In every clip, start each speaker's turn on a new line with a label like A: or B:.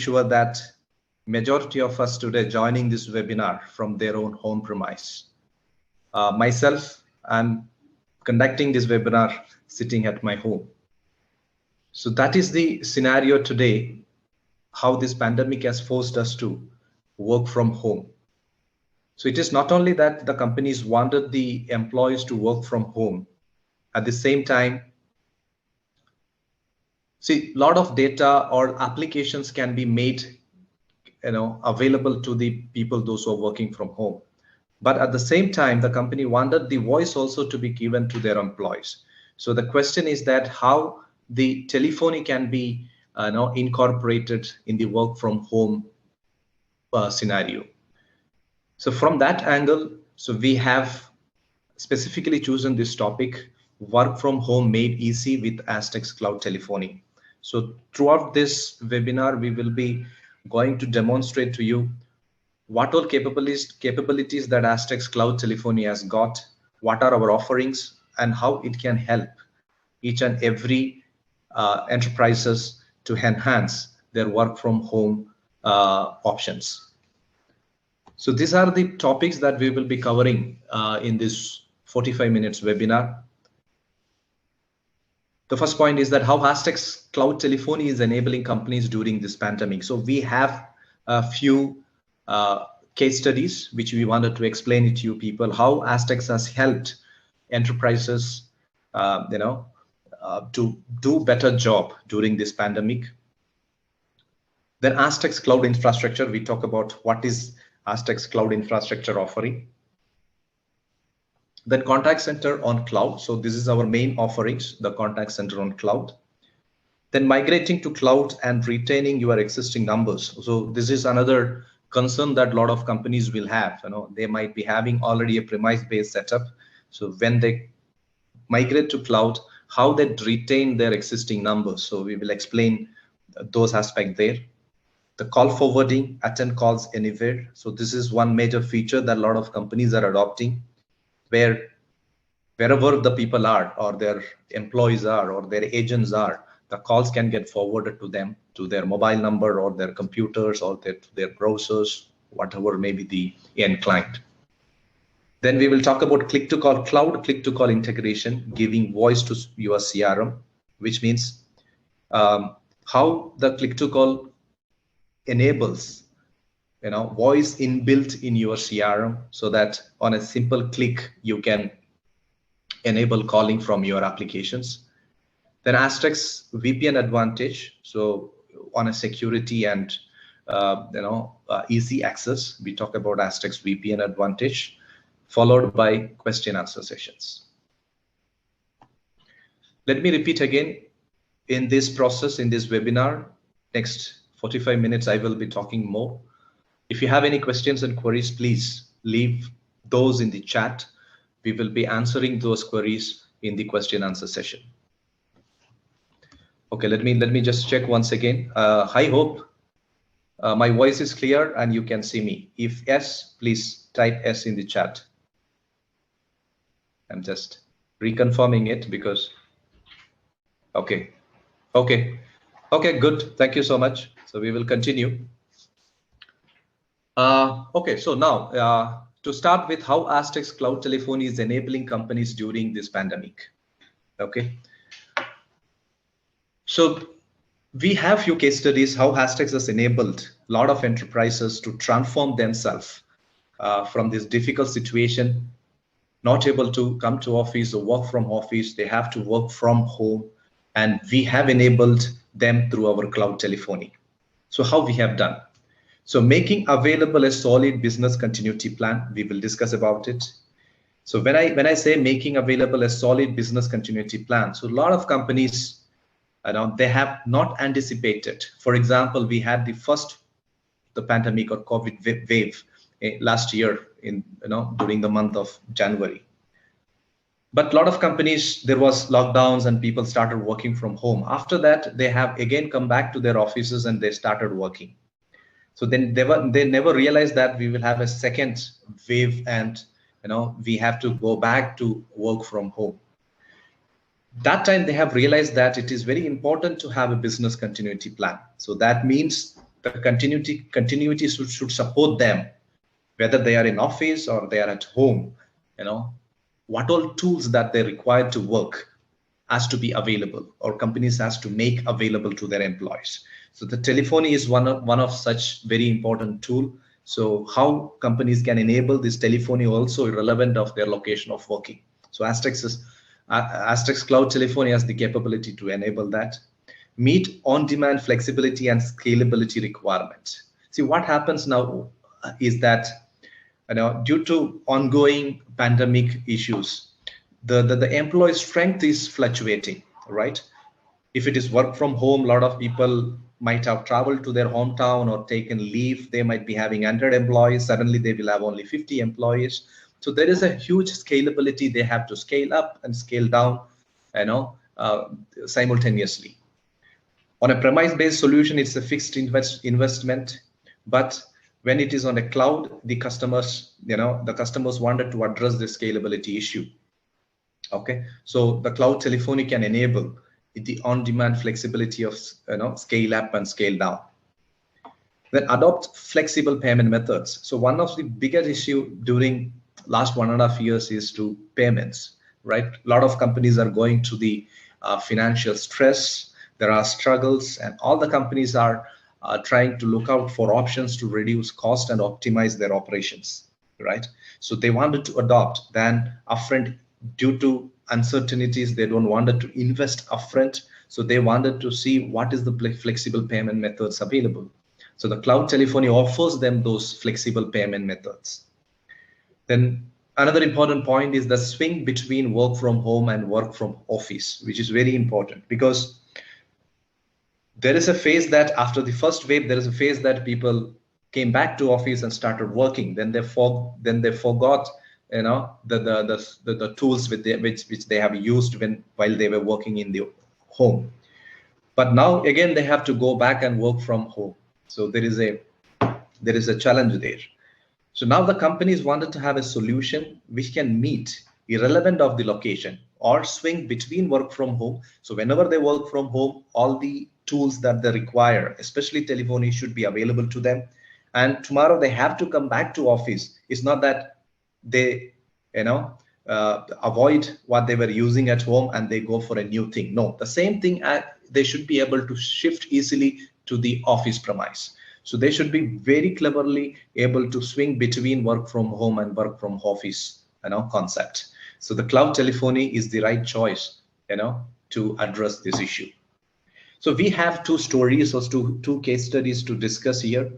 A: sure that majority of us today joining this webinar from their own home premise. Myself, I'm conducting this webinar sitting at my home. So that is the scenario today, how this pandemic has forced us to work from home. So it is not only that the companies wanted the employees to work from home, at the same time, see, a lot of data or applications can be made available to the people, those who are working from home. But at the same time, the company wanted the voice also to be given to their employees. So the question is that how the telephony can be incorporated in the work from home scenario. So from that angle, so we have specifically chosen this topic, work from home made easy with Aztecs Cloud Telephony. So throughout this webinar, we will be going to demonstrate to you what all capabilities that Aztecs Cloud Telephony has got, what are our offerings, and how it can help each and every enterprises to enhance their work from home options. So these are the topics that we will be covering in this 45 minutes webinar. The first point is that how Aztecs Cloud Telephony is enabling companies during this pandemic. So we have a few case studies which we wanted to explain it to you people, how Aztecs has helped enterprises to do better job during this pandemic. Then Aztecs Cloud Infrastructure, we talk about what is Aztecs Cloud Infrastructure offering. Then contact center on cloud. So this is our main offerings, the contact center on cloud. Then migrating to cloud and retaining your existing numbers. So this is another concern that a lot of companies will have. They might be having already a premise-based setup. So when they migrate to cloud, how they retain their existing numbers. So we will explain those aspects there. The call forwarding, attend calls anywhere. So this is one major feature that a lot of companies are adopting, where wherever the people are or their employees are or their agents are, the calls can get forwarded to them, to their mobile number or their computers or their browsers, whatever may be the end client. Then we will talk about click-to-call cloud, click-to-call integration, giving voice to your CRM, which means how the click-to-call enables voice inbuilt in your CRM, so that on a simple click you can enable calling from your applications. Then Aztecs VPN Advantage, so on a security and easy access, we talk about Aztecs VPN Advantage, followed by question answer sessions. Let me repeat again, in this process, in this webinar, next 45 minutes, I will be talking more. If you have any questions and queries, please leave those in the chat. We will be answering those queries in the question answer session. Okay, let me just check once again. I hope my voice is clear and you can see me. If yes, please type S in the chat. I'm just reconfirming it because, okay, good. Thank you so much. So we will continue. Okay, so now to start with how Aztecs Cloud Telephony is enabling companies during this pandemic. Okay. So we have few case studies how Aztecs has enabled a lot of enterprises to transform themselves from this difficult situation, not able to come to office or work from office. They have to work from home, and we have enabled them through our cloud telephony. So how we have done? So making available a solid business continuity plan, we will discuss about it. So when I say making available a solid business continuity plan, so a lot of companies, they have not anticipated. For example, we had the pandemic or COVID wave last year during the month of January. But a lot of companies, there was lockdowns and people started working from home. After that, they have again come back to their offices and they started working. So then they never realized that we will have a second wave and we have to go back to work from home. That time they have realized that it is very important to have a business continuity plan. So that means the continuity should support them, whether they are in office or they are at home. What all tools that they require to work has to be available, or companies has to make available to their employees. So the telephony is one of such very important tool. So how companies can enable this telephony also irrelevant of their location of working. So Aztecs Cloud Telephony has the capability to enable that. Meet on-demand flexibility and scalability requirements. See, what happens now is that due to ongoing pandemic issues, the employee strength is fluctuating, right? If it is work from home, a lot of people might have traveled to their hometown or taken leave. They might be having 100 employees. Suddenly they will have only 50 employees. So there is a huge scalability. They have to scale up and scale down, simultaneously. On a premise-based solution, it's a fixed investment, but when it is on a cloud, the customers wanted to address the scalability issue. Okay, so the cloud telephony can enable the on-demand flexibility of scale up and scale down. Then adopt flexible payment methods. So one of the biggest issue during last 1.5 years is to payments, right? A lot of companies are going to the financial stress. There are struggles, and all the companies are trying to look out for options to reduce cost and optimize their operations, right? So they wanted to adopt then upfront. Due to uncertainties, they don't wanted to invest upfront, so they wanted to see what is the flexible payment methods available. So the cloud telephony offers them those flexible payment methods. Then another important point is the swing between work from home and work from office, which is very important, because there is a phase that after the first wave, there is a phase that people came back to office and started working. Then they forgot the tools which they have used while they were working in the home. But now again they have to go back and work from home. So there is a challenge there. So now the companies wanted to have a solution which can meet irrelevant of the location or swing between work from home. So whenever they work from home, all the tools that they require, especially telephony, should be available to them. And tomorrow they have to come back to office. It's not that they avoid what they were using at home and they go for a new thing. No, the same thing, they should be able to shift easily to the office premise. So they should be very cleverly able to swing between work from home and work from office concept. So the cloud telephony is the right choice to address this issue. So we have two stories or two case studies to discuss here,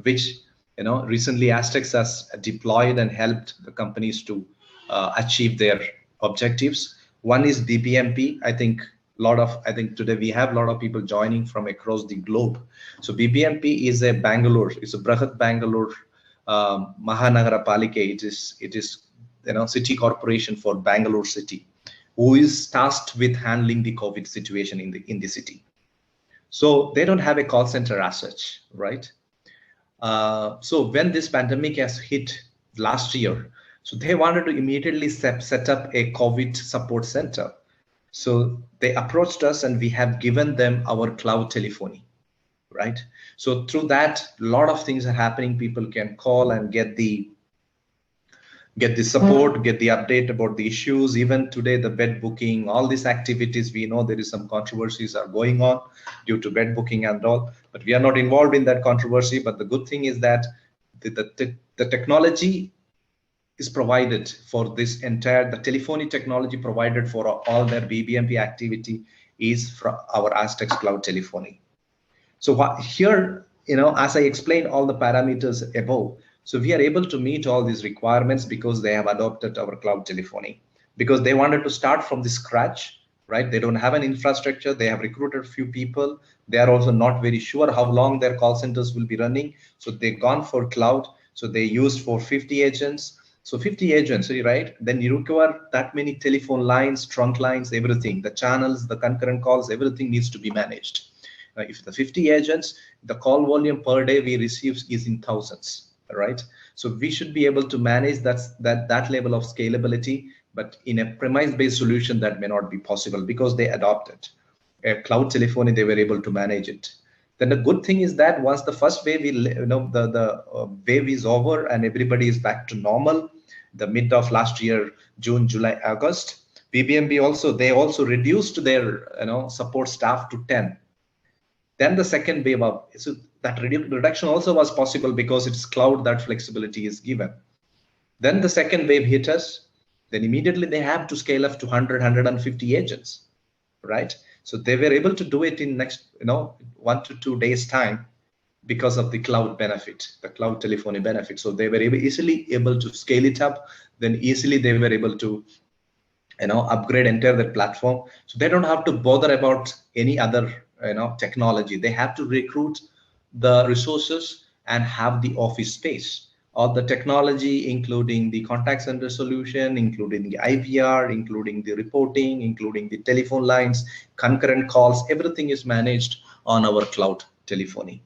A: which recently Aztecs has deployed and helped the companies to achieve their objectives. One is BBMP. I think today we have a lot of people joining from across the globe. So BBMP is a Brahat Bangalore Mahanagara Palike. It is city corporation for Bangalore city, who is tasked with handling the COVID situation in the city. So they don't have a call center as such, right? So when this pandemic has hit last year, so they wanted to immediately set up a COVID support center. So they approached us and we have given them our cloud telephony, right? So through that, a lot of things are happening. People can call and get the support, get the update about the issues. Even today, the bed booking, all these activities, we know there is some controversies are going on due to bed booking and all, but we are not involved in that controversy. But the good thing is that the technology is provided for this the telephony technology provided for all their BBMP activity is from our Aztecs Cloud Telephony. So here, as I explained all the parameters above, so we are able to meet all these requirements because they have adopted our cloud telephony, because they wanted to start from the scratch, right? They don't have an infrastructure. They have recruited few people. They are also not very sure how long their call centers will be running. So they've gone for cloud. So they used for 50 agents. So 50 agents, right? Then you require that many telephone lines, trunk lines, everything, the channels, the concurrent calls, everything needs to be managed. If the 50 agents, the call volume per day we receive is in thousands, right? So we should be able to manage that level of scalability, but in a premise-based solution that may not be possible because they adopted a cloud telephony. They were able to manage it. Then the good thing is that once the first wave, the wave is over and everybody is back to normal, the mid of last year, June, July, August, PBMB they also reduced their support staff to 10. Then the second wave up, so that reduction also was possible because it's cloud, that flexibility is given. Then the second wave hit us. Then immediately they have to scale up to 100, 150 agents, right? So they were able to do it in next 1 to 2 days time because of the cloud benefit, the cloud telephony benefit. So they were easily able to scale it up. Then easily they were able to upgrade entire that platform. So they don't have to bother about any other technology. They have to recruit the resources and have the office space or the technology, including the contact center solution, including the IVR, including the reporting, including the telephone lines, concurrent calls. Everything is managed on our cloud telephony.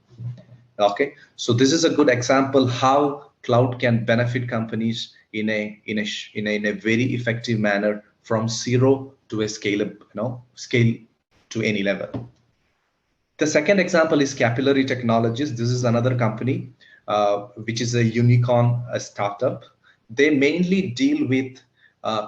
A: Okay, so this is a good example how cloud can benefit companies in a very effective manner from zero to a scale to any level. The second example is Capillary Technologies. This is another company which is a unicorn, a startup. They mainly deal with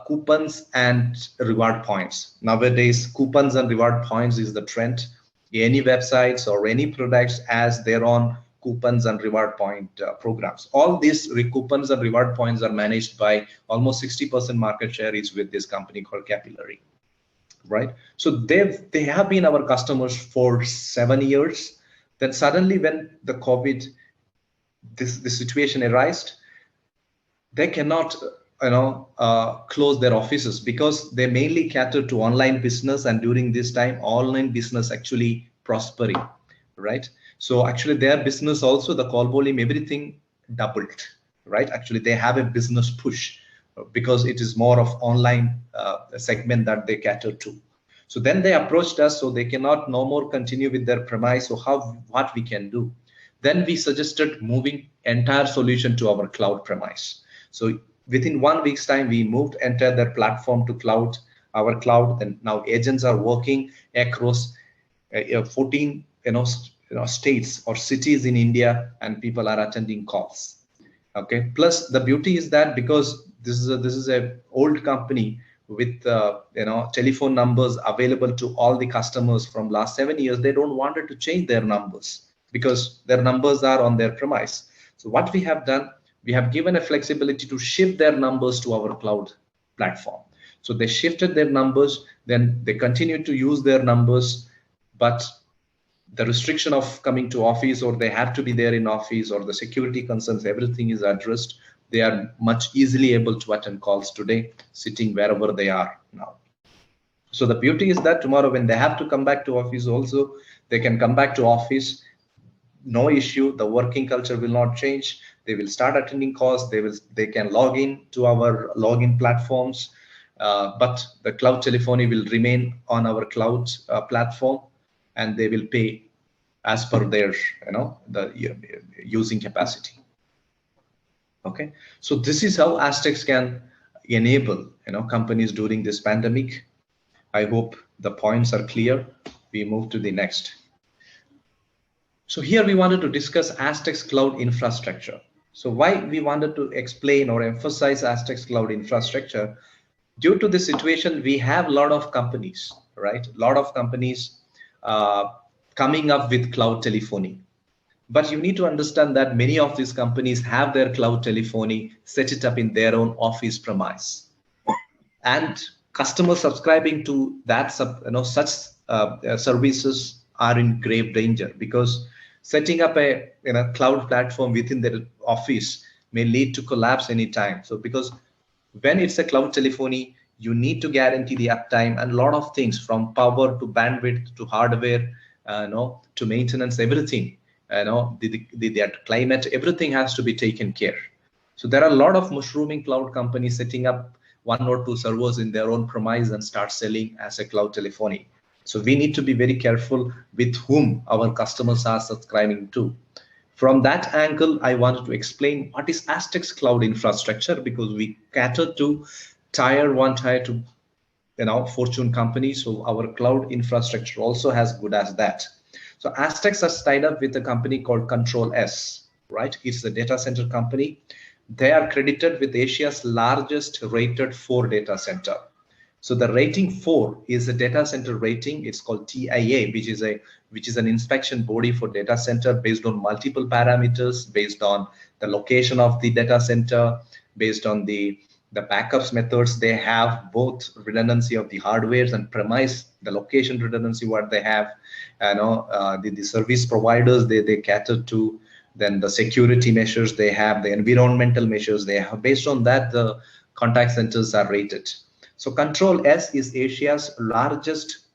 A: coupons and reward points. Nowadays, coupons and reward points is the trend. Any websites or any products as their own coupons and reward point programs. All these coupons and reward points are managed by almost 60% market share is with this company called Capillary, right? So they have been our customers for 7 years. Then suddenly when the COVID, this situation arose, they cannot close their offices because they mainly cater to online business, and during this time online business actually prospering, right? So actually their business also, the call volume, everything doubled, right? Actually they have a business push because it is more of online segment that they cater to. So then they approached us, so they cannot no more continue with their premise. So what we can do? Then we suggested moving entire solution to our cloud premise. So within 1 week's time, we moved entire their platform to cloud, our cloud. And now agents are working across 14 states or cities in India, and people are attending calls. Okay. Plus the beauty is that because this is a old company with telephone numbers available to all the customers from last 7 years, they don't wanted to change their numbers because their numbers are on their premise. So what we have done, we have given a flexibility to shift their numbers to our cloud platform. So they shifted their numbers, then they continue to use their numbers, but the restriction of coming to office, or they have to be there in office, or the security concerns, everything is addressed. They are much easily able to attend calls today, sitting wherever they are now. So the beauty is that tomorrow when they have to come back to office also, they can come back to office, no issue. The working culture will not change. They will start attending calls. They can log in to our login platforms, but the cloud telephony will remain on our cloud platform, and they will pay as per their the using capacity. Okay, so this is how astTECS can enable companies during this pandemic. I hope the points are clear. We move to the next. So here we wanted to discuss astTECS cloud infrastructure. So why we wanted to explain or emphasize astTECS cloud infrastructure? Due to the situation, we have a lot of companies, right? A lot of companies coming up with cloud telephony. But you need to understand that many of these companies have their cloud telephony set it up in their own office premise, and customers subscribing to that such services are in grave danger, because setting up a cloud platform within their office may lead to collapse anytime. So because when it's a cloud telephony, you need to guarantee the uptime and a lot of things, from power to bandwidth to hardware, to maintenance, everything. The climate, everything has to be taken care. So there are a lot of mushrooming cloud companies setting up 1 or 2 servers in their own premise and start selling as a cloud telephony. So we need to be very careful with whom our customers are subscribing to. From that angle, I wanted to explain what is astTECS cloud infrastructure, because we cater to tier 1, tier 2, Fortune companies. So our cloud infrastructure also has good as that. So astTECS has tied up with a company called Control S, right? It's a data center company. They are credited with Asia's largest rated 4 data center. So the rating 4 is a data center rating. It's called TIA, which is an inspection body for data center based on multiple parameters, based on the location of the data center, based on the backups methods they have, both redundancy of the hardwares and premise, the location redundancy what they have, the service providers they cater to, then the security measures they have, the environmental measures they have. Based on that, the contact centers are rated. So Control S is Asia's largest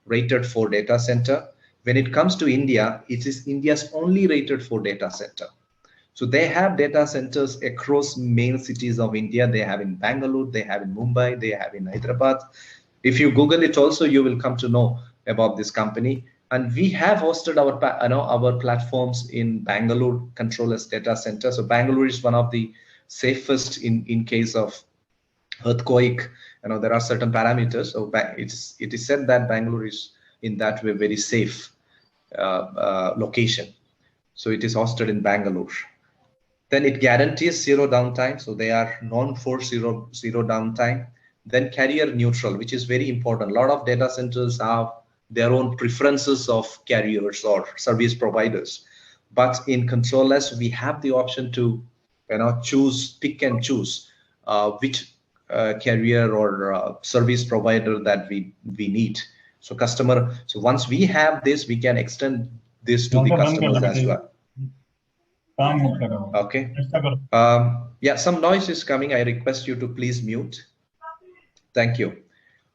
A: rated 4 data center. When it comes to India, it is India's only rated 4 data center. So they have data centers across main cities of India. They have in Bangalore, they have in Mumbai, they have in Hyderabad. If you Google it also, you will come to know about this company. And we have hosted our platforms in Bangalore Control S data center. So Bangalore is one of the safest in case of earthquake. There are certain parameters. So it is said that Bangalore is in that way very safe location. So it is hosted in Bangalore. Then it guarantees zero downtime. So they are known for zero downtime. Then carrier neutral, which is very important. A lot of data centers have their own preferences of carriers or service providers. But in Control S, we have the option to pick and choose which carrier or service provider that we need. So once we have this, we can extend this to the customers as well. Okay. Yeah, some noise is coming. I request you to please mute. Thank you.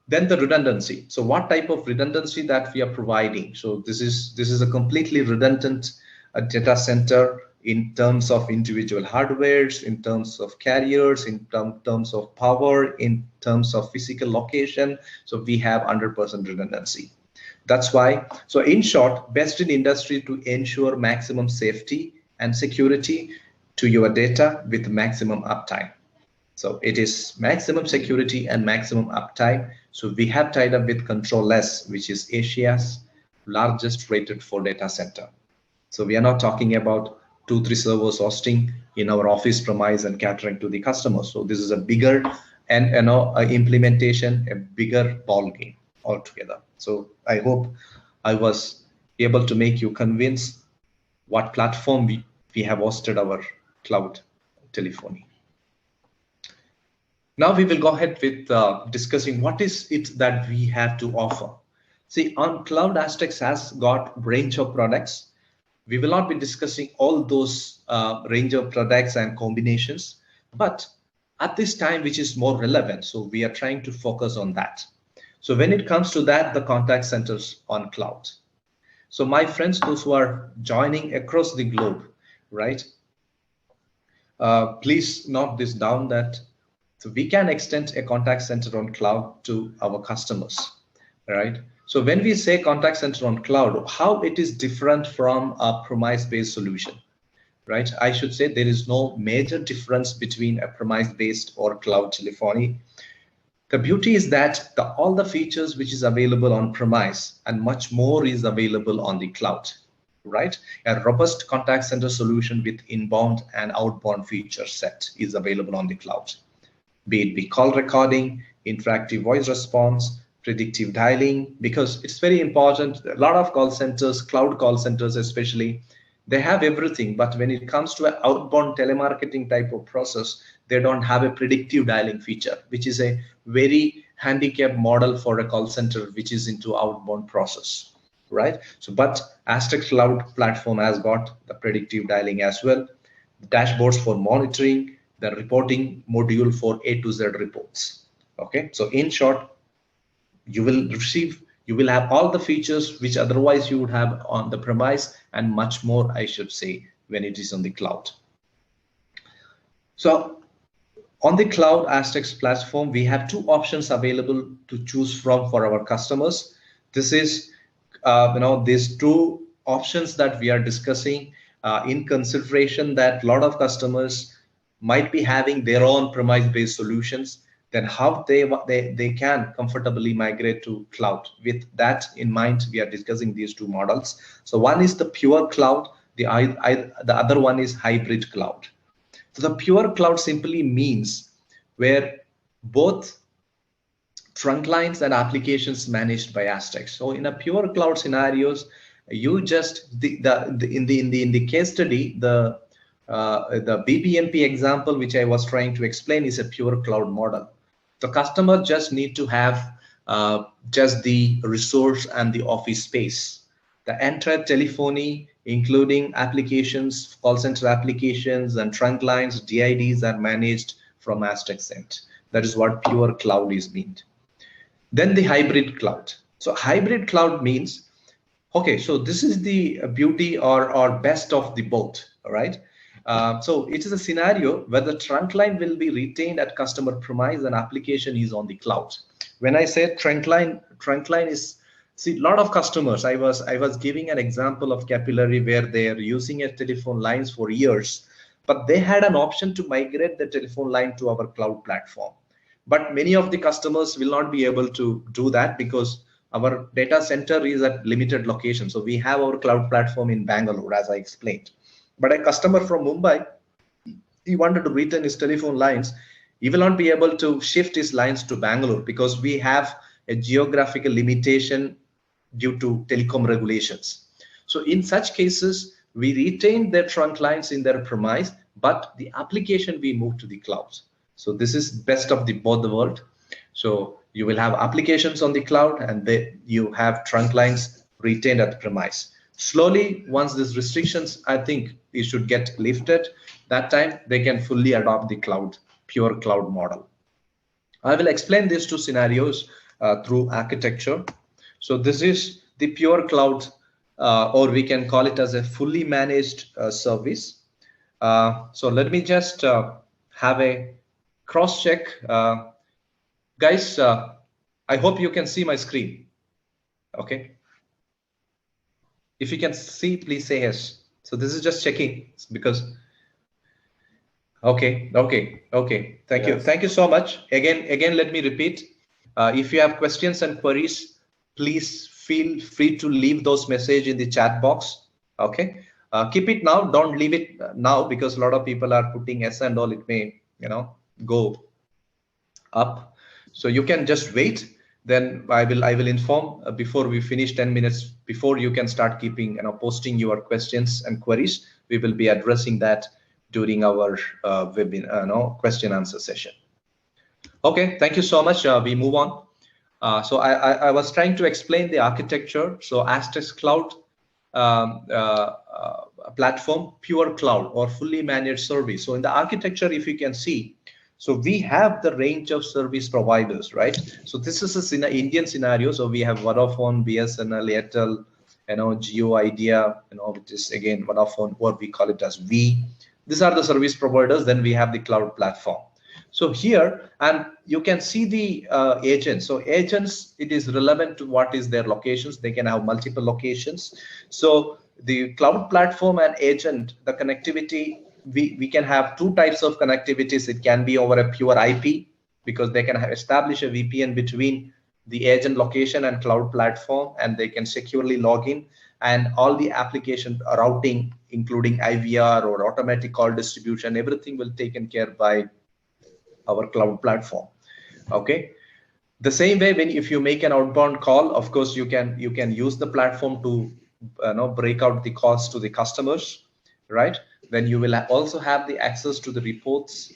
A: Then the redundancy. So what type of redundancy that we are providing? So this is a completely redundant data center in terms of individual hardwares, in terms of carriers, in terms of power, in terms of physical location. So we have 100% redundancy. That's why. So in short, best in industry to ensure maximum safety and security to your data with maximum uptime. So it is maximum security and maximum uptime. So we have tied up with Control S, which is Asia's largest rated 4 data center. So we are not talking about 2-3 servers hosting in our office premise and catering to the customers. So this is a bigger and implementation, a bigger ball game altogether. So I hope I was able to make you convince what platform we have hosted our cloud telephony. Now we will go ahead with discussing what is it that we have to offer. See, on cloud, astTECS has got range of products. We will not be discussing all those range of products and combinations, but at this time, which is more relevant, so we are trying to focus on that. So when it comes to that, the contact centers on cloud. So my friends, those who are joining across the globe, right? Please note this down that so we can extend a contact center on cloud to our customers, right? So when we say contact center on cloud, how it is different from a premise-based solution, right? I should say there is no major difference between a premise-based or cloud telephony. The beauty is that all the features which is available on premise and much more is available on the cloud, right? A robust contact center solution with inbound and outbound feature set is available on the cloud. Be it call recording, interactive voice response, predictive dialing, because it's very important. A lot of call centers, cloud call centers especially, they have everything, but when it comes to an outbound telemarketing type of process, they don't have a predictive dialing feature, which is a very handicapped model for a call center which is into outbound process, right? So, but astTECS Cloud platform has got the predictive dialing as well, dashboards for monitoring, the reporting module for A to Z reports. Okay, so in short, you will have all the features which otherwise you would have on the premise and much more, I should say, when it is on the cloud. So on the cloud astTECS platform, we have two options available to choose from for our customers. This is, these two options that we are discussing in consideration that a lot of customers might be having their own premise-based solutions. then how they can comfortably migrate to cloud. With that in mind, we are discussing these two models. So one is the pure cloud, the other one is hybrid cloud. So the pure cloud simply means where both trunk lines and applications managed by Aztecs. So in a pure cloud scenarios, you just in the case study, the BBMP example which I was trying to explain is a pure cloud model. The customer just need to have just the resource and the office space. The entire telephony, including applications, call center applications, and trunk lines, DIDs are managed from Aztecs end. That is what pure cloud is meant. Then the hybrid cloud. So hybrid cloud means, okay, so this is the beauty or best of the both, all right? So it is a scenario where the trunk line will be retained at customer premise and application is on the cloud. When I say trunk line is, see, a lot of customers, I was giving an example of Capillary where they are using a telephone lines for years, but they had an option to migrate the telephone line to our cloud platform. But many of the customers will not be able to do that because our data center is at limited location. So we have our cloud platform in Bangalore, as I explained. But a customer from Mumbai, he wanted to return his telephone lines. He will not be able to shift his lines to Bangalore because we have a geographical limitation due to telecom regulations. So in such cases, we retain their trunk lines in their premise, but the application we move to the cloud. So this is best of both the world. So you will have applications on the cloud and you have trunk lines retained at the premise. Slowly, once these restrictions, I think it should get lifted, that time they can fully adopt the cloud, pure cloud model. I will explain these two scenarios through architecture. So this is the pure cloud, or we can call it as a fully managed service. So let me just have a cross check. Guys, I hope you can see my screen. Okay. If you can see, please say yes. So this is just checking because, okay. Thank you so much. Again, let me repeat. If you have questions and queries, please feel free to leave those messages in the chat box. Okay. Keep it now. Don't leave it now because a lot of people are putting S and all. It may, go up. So you can just wait. Then I will inform before we finish 10 minutes before you can start keeping, posting your questions and queries. We will be addressing that during our webinar, question answer session. Okay, thank you so much. We move on. So I was trying to explain the architecture. So Aztecs Cloud platform, pure cloud or fully managed service. So in the architecture, if you can see, so we have the range of service providers, right? So this is an Indian scenario. So we have Vodafone, BSNL, Airtel, Geo, Idea, which is again Vodafone, or we call it as V. These are the service providers. Then we have the cloud platform. So here, and you can see the agents. So agents, it is relevant to what is their locations. They can have multiple locations. So the cloud platform and agent, the connectivity, we can have two types of connectivities. It can be over a pure IP because they can establish a VPN between the agent location and cloud platform, and they can securely log in, and all the application routing, including IVR or automatic call distribution, everything will be taken care by our cloud platform. Okay. The same way, if you make an outbound call, of course you can use the platform to break out the calls to the customers, right? Then you will also have the access to the reports,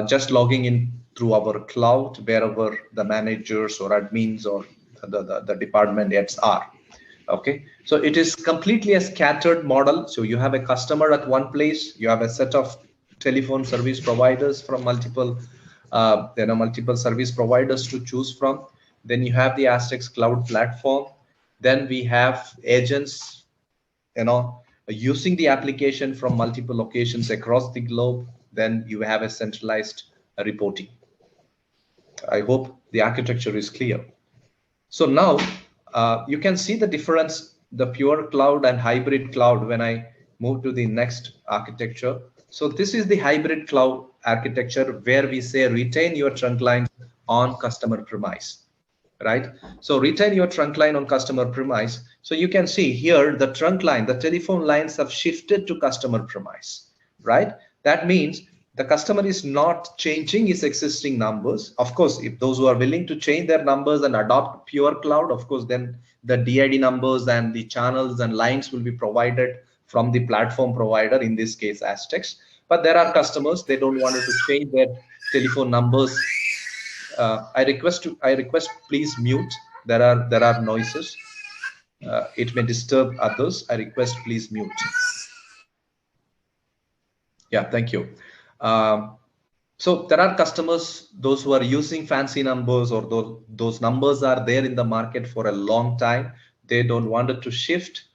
A: just logging in through our cloud wherever the managers or admins or the department heads are. Okay, so it is completely a scattered model. So you have a customer at one place, you have a set of telephone service providers from multiple service providers to choose from. Then you have the Aztecs cloud platform. Then we have agents, using the application from multiple locations across the globe. Then you have a centralized reporting. I hope the architecture is clear. So now you can see the difference, the pure cloud and hybrid cloud when I move to the next architecture. So this is the hybrid cloud architecture where we say retain your trunk lines on customer premise, right? So retain your trunk line on customer premise. So you can see here the trunk line, the telephone lines have shifted to customer premise, right? That means the customer is not changing his existing numbers. Of course, if those who are willing to change their numbers and adopt pure cloud, of course, then the DID numbers and the channels and lines will be provided from the platform provider, in this case astTECS. But there are customers, they don't want to change their telephone numbers. I request please mute. There are noises. It may disturb others. I request please mute. Yeah, thank you. So there are customers, those who are using fancy numbers, or those numbers are there in the market for a long time. They don't want to shift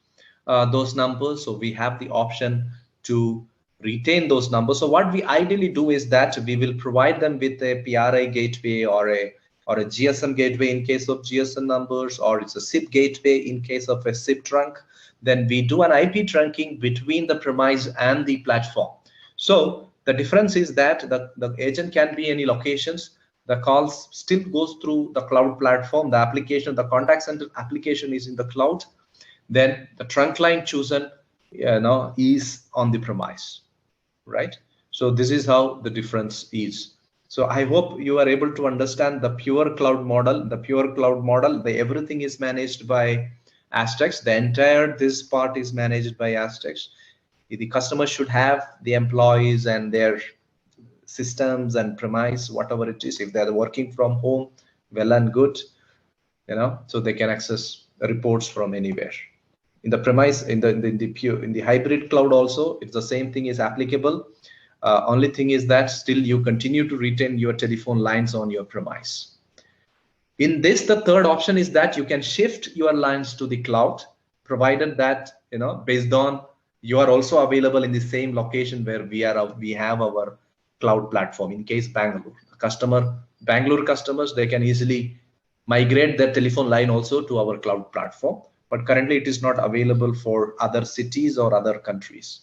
A: those numbers. So we have the option to retain those numbers. So what we ideally do is that we will provide them with a PRI gateway or a GSM gateway in case of GSM numbers, or it's a SIP gateway in case of a SIP trunk. Then we do an IP trunking between the premise and the platform. So the difference is that the agent can be any locations. The calls still goes through the cloud platform. The application, the contact center application is in the cloud. Then the trunk line chosen, is on the premise, right? So this is how the difference is. So I hope you are able to understand the pure cloud model. The pure cloud model, everything is managed by astTECS. The entire this part is managed by astTECS. The customer should have the employees and their systems and premise, whatever it is. If they're working from home, well and good, so they can access reports from anywhere. In the premise, in the hybrid cloud also, it's the same thing is applicable. Only thing is that still you continue to retain your telephone lines on your premise. In this, the third option is that you can shift your lines to the cloud, provided that based on you are also available in the same location where we have our cloud platform. In case Bangalore customers, they can easily migrate their telephone line also to our cloud platform. But currently it is not available for other cities or other countries.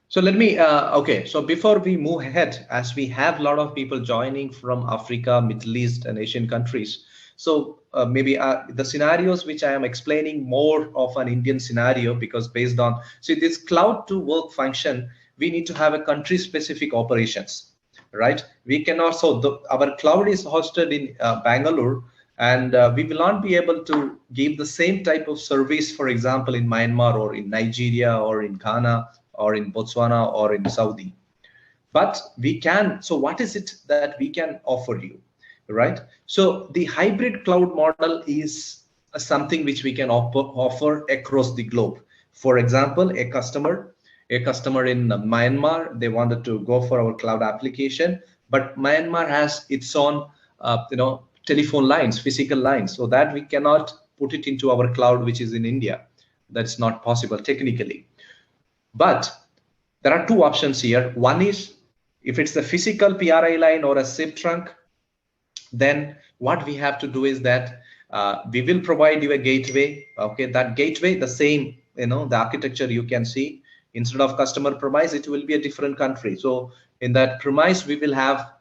A: So let me, okay, so before we move ahead, as we have a lot of people joining from Africa, Middle East and Asian countries, so maybe the scenarios which I am explaining more of an Indian scenario, because based on, see, this cloud to work function, we need to have a country specific operations, right? We can also, our cloud is hosted in Bangalore, and we will not be able to give the same type of service, for example, in Myanmar or in Nigeria or in Ghana or in Botswana or in Saudi. But we can, so what is it that we can offer you, right? So the hybrid cloud model is something which we can offer across the globe. For example, a customer in Myanmar, they wanted to go for our cloud application, but Myanmar has its own, telephone lines, physical lines, so that we cannot put it into our cloud, which is in India. That's not possible technically. But there are two options here. One is, if it's a physical PRI line or a SIP trunk, then what we have to do is that we will provide you a gateway. Okay, that gateway, the same, the architecture you can see, instead of customer premise, it will be a different country. So in that premise, we will have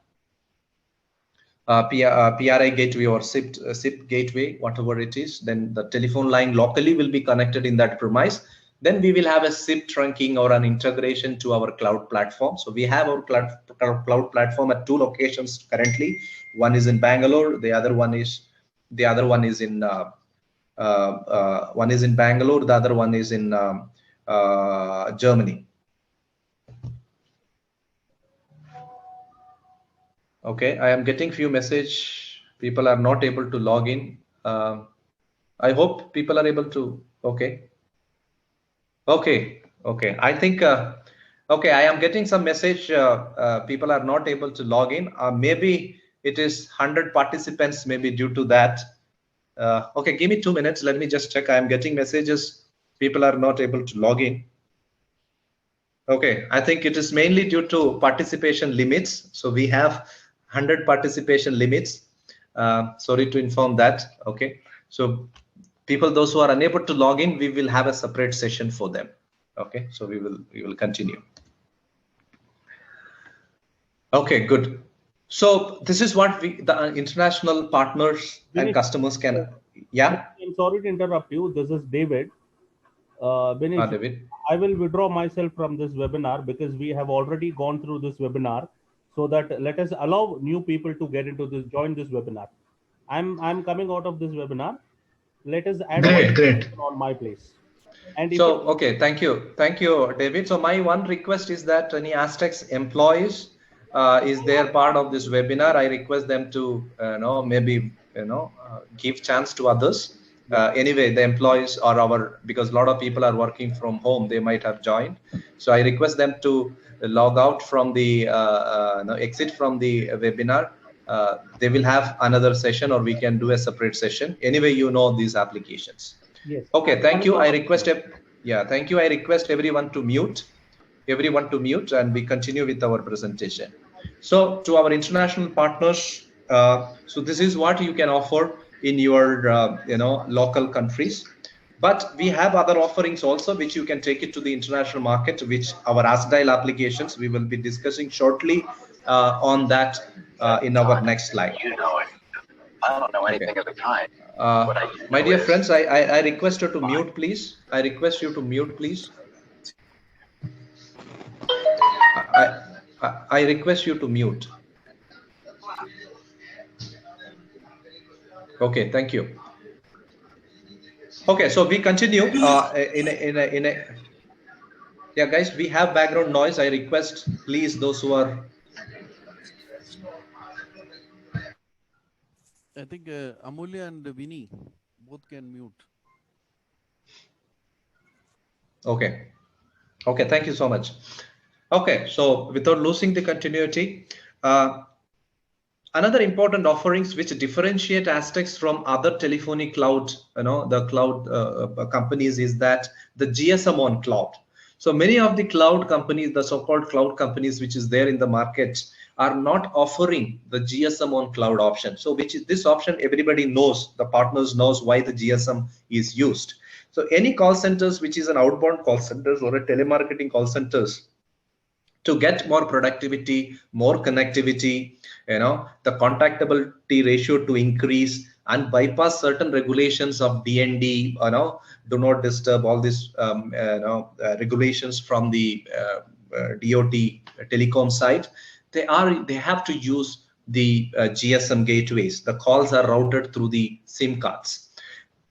A: PRI gateway or SIP gateway, whatever it is. Then the telephone line locally will be connected in that premise. Then we will have a SIP trunking or an integration to our cloud platform. So we have our cloud platform at two locations currently. One is in Bangalore. The other one is in one is in Bangalore. The other one is in Germany. Okay, I am getting few message. People are not able to log in. I hope people are able to. Okay. I think, okay, I am getting some message. People are not able to log in. Maybe it is 100 participants, maybe due to that. Okay, give me 2 minutes. Let me just check. I am getting messages. People are not able to log in. Okay, I think it is mainly due to participation limits. So we have 100 participation limits. Sorry to inform that. Okay, so people, those who are unable to log in, we will have a separate session for them. Okay, so we will continue. Okay, good. So this is what the international partners and
B: Binish,
A: customers can. Yeah,
B: I'm sorry to interrupt you. This is David. Binish,
A: David.
B: I will withdraw myself from this webinar because we have already gone through this webinar. So that let us allow new people to get into this, join this webinar. I'm coming out of this webinar. Let us add one
C: Great, great.
B: person on my place. And if
A: So, okay, thank you, David. So my one request is that any Aztecs employees is there part of this webinar. I request them to, maybe, give chance to others.
B: yeah,
A: Anyway, the employees are because a lot of people are working from home, they might have joined. So I request them to log out from the, exit from the webinar. They will have another session, or we can do a separate session. Anyway, these applications.
B: yes,
A: Okay,
B: I'm
A: thank
B: coming
A: you.
B: out
A: I
B: of
A: request thank you. I request everyone to mute, and we continue with our presentation. So to our international partners, so this is what you can offer in your local countries. But we have other offerings also, which you can take it to the international market, which our ASDIAL applications, we will be discussing shortly on that in our next slide.
D: I don't know anything of the kind. What I do
A: My dear
D: is,
A: friends, I request you to mute, please. I request you to mute, please. I request you to mute. Okay, thank you. Okay, so we continue yeah, guys, we have background noise. I request, please, those who are.
E: I think Amulya and Vinny both can mute.
A: Okay. Okay, thank you so much. Okay, so without losing the continuity, another important offerings which differentiate Aztecs from other telephony cloud, the cloud companies, is that the GSM on cloud. So many of the cloud companies, the so-called cloud companies which is there in the market, are not offering the GSM on cloud option. So which is this option, everybody knows, the partners knows why the GSM is used. So any call centers which is an outbound call centers or a telemarketing call centers, to get more productivity, more connectivity, the contactability ratio to increase and bypass certain regulations of DND, do not disturb, all these regulations from the DOT telecom side. They have to use the GSM gateways. The calls are routed through the SIM cards.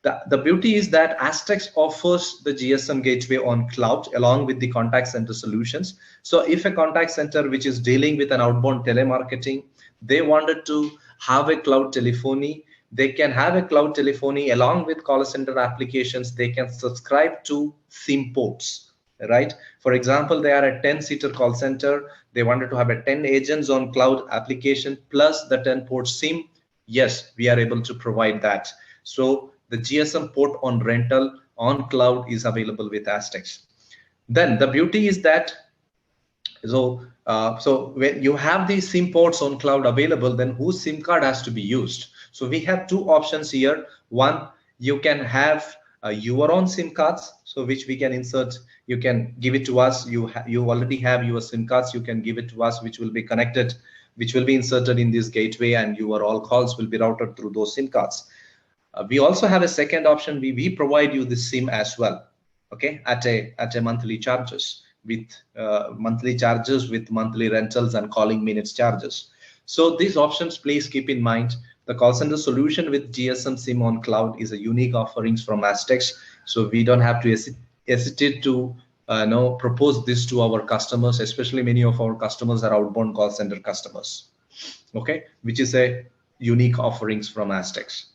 A: The beauty is that astTECS offers the GSM gateway on cloud along with the contact center solutions. So if a contact center which is dealing with an outbound telemarketing, they wanted to have a cloud telephony, they can have a cloud telephony along with call center applications. They can subscribe to SIM ports, right? For example, they are a 10-seater call center. They wanted to have a 10 agents on cloud application plus the 10 port SIM. Yes, we are able to provide that. So the GSM port on rental on cloud is available with astTECS. Then the beauty is that, so when you have these SIM ports on cloud available, then whose SIM card has to be used? So we have two options here. One, you can have your own SIM cards, so which we can insert. You can give it to us. You already have your SIM cards. You can give it to us, which will be connected, which will be inserted in this gateway, and your all calls will be routed through those SIM cards. We also have a second option. We provide you the SIM as well, okay, at a monthly charges with monthly rentals and calling minutes charges. So these options, please keep in mind. The call center solution with GSM SIM on cloud is a unique offerings from astTECS. So we don't have to hesitate to propose this to our customers, especially many of our customers are outbound call center customers, okay, which is a unique offerings from astTECS.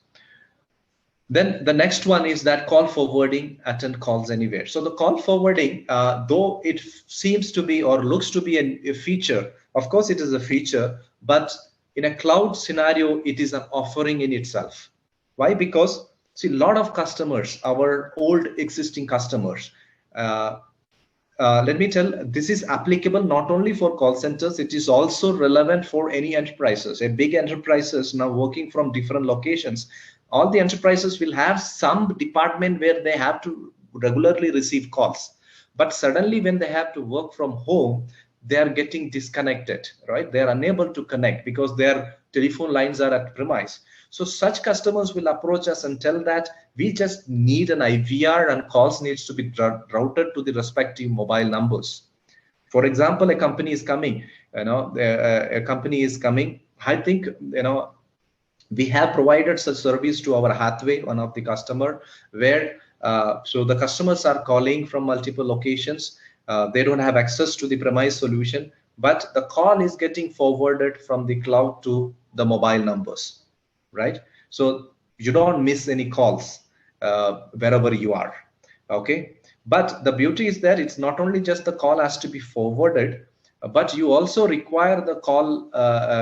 A: Then the next one is that call forwarding, attend calls anywhere. So the call forwarding, though it seems to be or looks to be a feature, of course it is a feature, but in a cloud scenario, it is an offering in itself. Why? Because see, a lot of customers, our old existing customers, let me tell, this is applicable not only for call centers, it is also relevant for any enterprises. A big enterprises now working from different locations, all the enterprises will have some department where they have to regularly receive calls. But suddenly when they have to work from home, they are getting disconnected, right? They are unable to connect because their telephone lines are at premise. So such customers will approach us and tell that we just need an IVR and calls needs to be routed to the respective mobile numbers. For example, a company is coming, a company is coming. I think, we have provided such service to our Hathway, one of the customer, where so the customers are calling from multiple locations. They don't have access to the premise solution, but the call is getting forwarded from the cloud to the mobile numbers, right? So you don't miss any calls wherever you are, okay? But the beauty is that it's not only just the call has to be forwarded, but you also require the call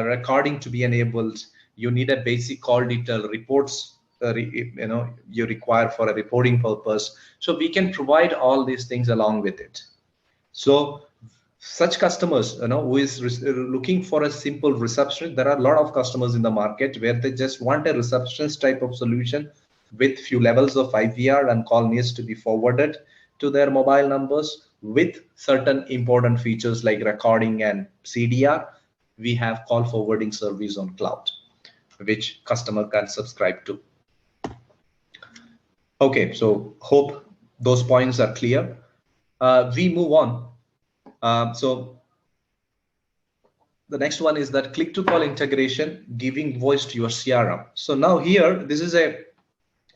A: recording to be enabled. You need a basic call detail reports, you require for a reporting purpose. So we can provide all these things along with it. So such customers, who is looking for a simple reception, there are a lot of customers in the market where they just want a receptionist type of solution with few levels of IVR, and call needs to be forwarded to their mobile numbers with certain important features like recording and CDR. We have call forwarding service on cloud, which customer can subscribe to. Okay, so hope those points are clear. We move on. So the next one is that click to call integration, giving voice to your CRM. So now here, this is a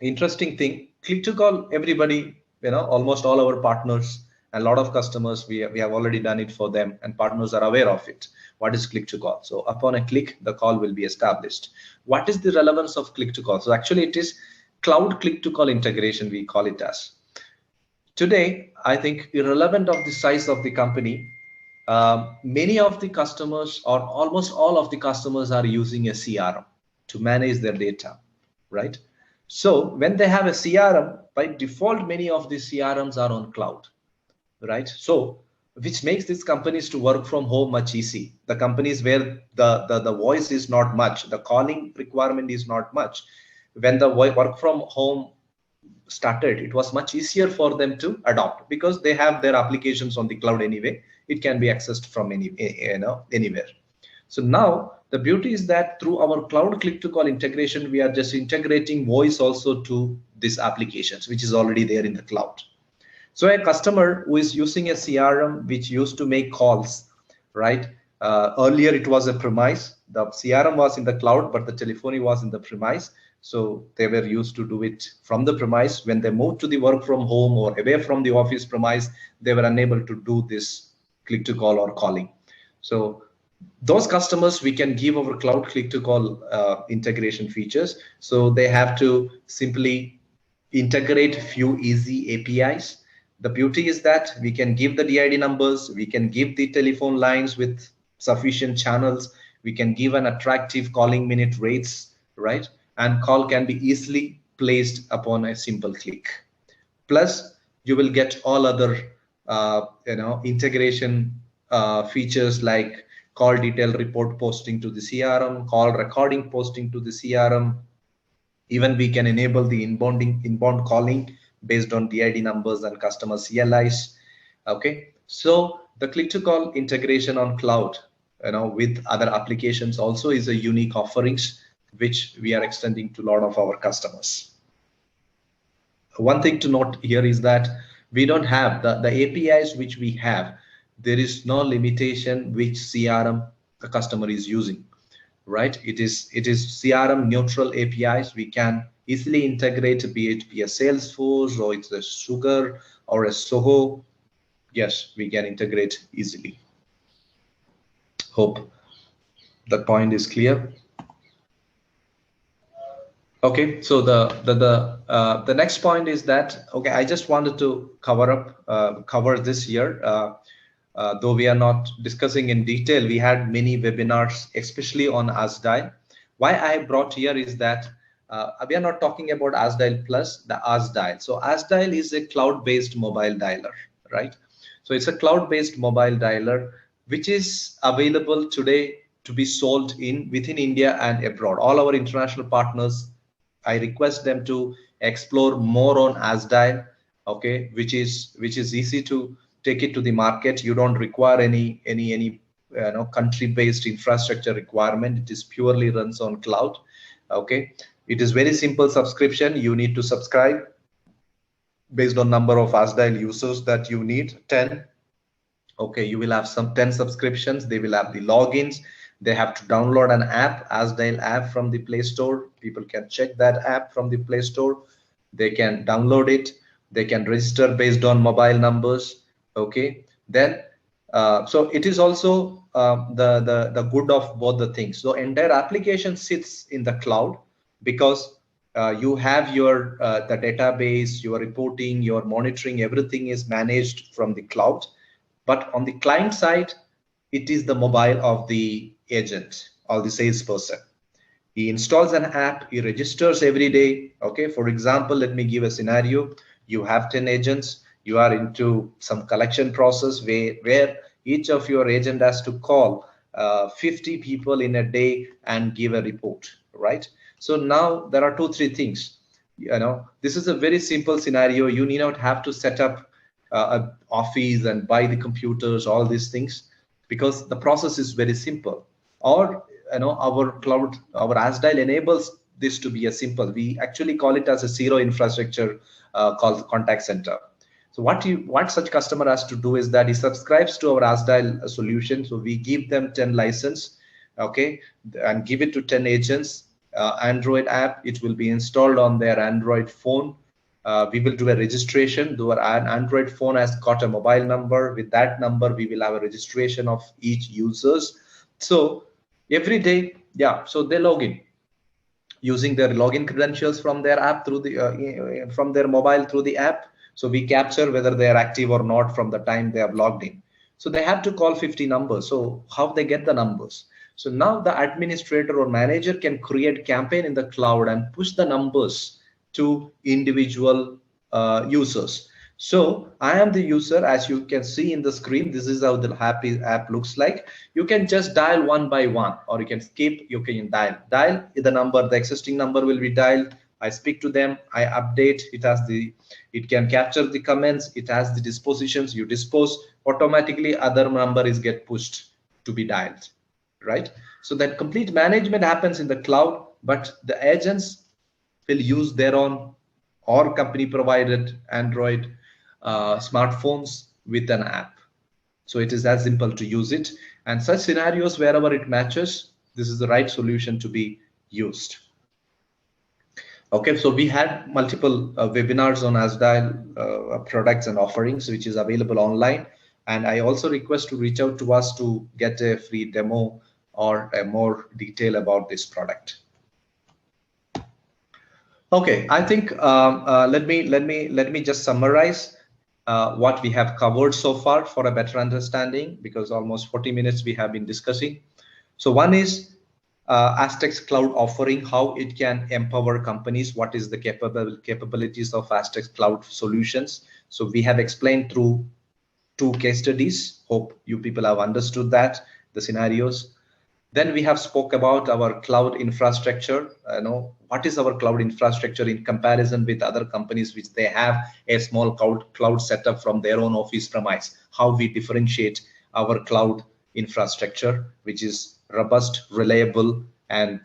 A: interesting thing. Click to call, everybody, almost all our partners, a lot of customers, we have already done it for them, and partners are aware of it. What is click to call? So upon a click, the call will be established. What is the relevance of click to call? So actually it is cloud click to call integration, we call it as. Today, I think irrelevant of the size of the company, many of the customers, or almost all of the customers, are using a CRM to manage their data, right? So when they have a CRM, by default, many of the CRMs are on cloud, right? So which makes these companies to work from home much easy. The companies where the voice is not much, the calling requirement is not much. When the work from home started, it was much easier for them to adopt because they have their applications on the cloud anyway. It can be accessed from anywhere. So now the beauty is that through our cloud click to call integration, we are just integrating voice also to these applications, which is already there in the cloud. So a customer who is using a CRM which used to make calls, right? Earlier it was a premise. The CRM was in the cloud, but the telephony was in the premise. So they were used to do it from the premise. When they moved to the work from home or away from the office premise, they were unable to do this click to call or calling. So those customers, we can give our cloud click to call integration features. So they have to simply integrate few easy APIs. The beauty is that we can give the DID numbers, we can give the telephone lines with sufficient channels, we can give an attractive calling minute rates, right? And call can be easily placed upon a simple click. Plus, you will get all other integration features like call detail report posting to the CRM, call recording posting to the CRM. Even we can enable the inbound calling based on DID numbers and customer CLIs. Okay, so the click to call integration on cloud, with other applications also is a unique offerings which we are extending to a lot of our customers. One thing to note here is that we don't have the APIs which we have. There is no limitation which CRM the customer is using, right? It is CRM neutral APIs. We can easily integrate, be it a Salesforce or it's a Sugar or a Soho. Yes, we can integrate easily. Hope the point is clear. Okay, so the next point is that, okay, I just wanted to cover this here. Though we are not discussing in detail, we had many webinars, especially on AzDial. Why I brought here is that we are not talking about AzDial Plus, the AzDial. So AzDial is a cloud-based mobile dialer, right? So it's a cloud-based mobile dialer which is available today to be sold within India and abroad. All our international partners, I request them to explore more on AzDial, okay, which is easy to take it to the market. You don't require any country-based infrastructure requirement. It is purely runs on cloud. Okay, it is very simple subscription. You need to subscribe based on number of AskDial users that you need, 10. Okay, you will have some 10 subscriptions. They will have the logins. They have to download an app, AskDial app from the Play Store. People can check that app from the Play Store. They can download it. They can register based on mobile numbers. Okay, then so it is also the good of both the things. So entire application sits in the cloud because you have your the database, your reporting, your monitoring, everything is managed from the cloud. But on the client side, it is the mobile of the agent or the salesperson. He installs an app, he registers every day. Okay, for example, let me give a scenario. You have 10 agents, you are into some collection process where each of your agent has to call 50 people in a day and give a report, right? So now there are 2-3 things. This is a very simple scenario. You need not have to set up an office and buy the computers, all these things, because the process is very simple. Or our cloud, our AskDial enables this to be a simple. We actually call it as a zero infrastructure called contact center. So what such customer has to do is that he subscribes to our AskDial solution. So we give them 10 license, okay, and give it to 10 agents. Android app, it will be installed on their Android phone. We will do a registration. Our Android phone has got a mobile number. With that number, we will have a registration of each users. So every day, yeah, so they log in using their login credentials from their app through the from their mobile through the app. So we capture whether they are active or not from the time they have logged in. So they have to call 50 numbers. So how they get the numbers? So now the administrator or manager can create campaign in the cloud and push the numbers to individual users. So I am the user, as you can see in the screen. This is how the app looks like. You can just dial one by one, or you can skip. You can dial the number. The existing number will be dialed. I speak to them. I update. It can capture the comments. It has the dispositions. You dispose automatically. Other number is get pushed to be dialed, right? So that complete management happens in the cloud, but the agents will use their own or company provided Android smartphones with an app. So it is as simple to use it. And such scenarios, wherever it matches, this is the right solution to be used. Okay, so we had multiple webinars on AskDial products and offerings, which is available online. And I also request to reach out to us to get a free demo or a more detail about this product. Okay, I think let me just summarize what we have covered so far for a better understanding, because almost 40 minutes we have been discussing. So one is Aztecs cloud offering, how it can empower companies, what is the capabilities of Aztecs cloud solutions. So we have explained through 2 case studies. Hope you people have understood that, the scenarios. Then we have spoke about our cloud infrastructure. What is our cloud infrastructure in comparison with other companies which they have a small cloud setup from their own office premise. How we differentiate our cloud infrastructure, which is robust, reliable, and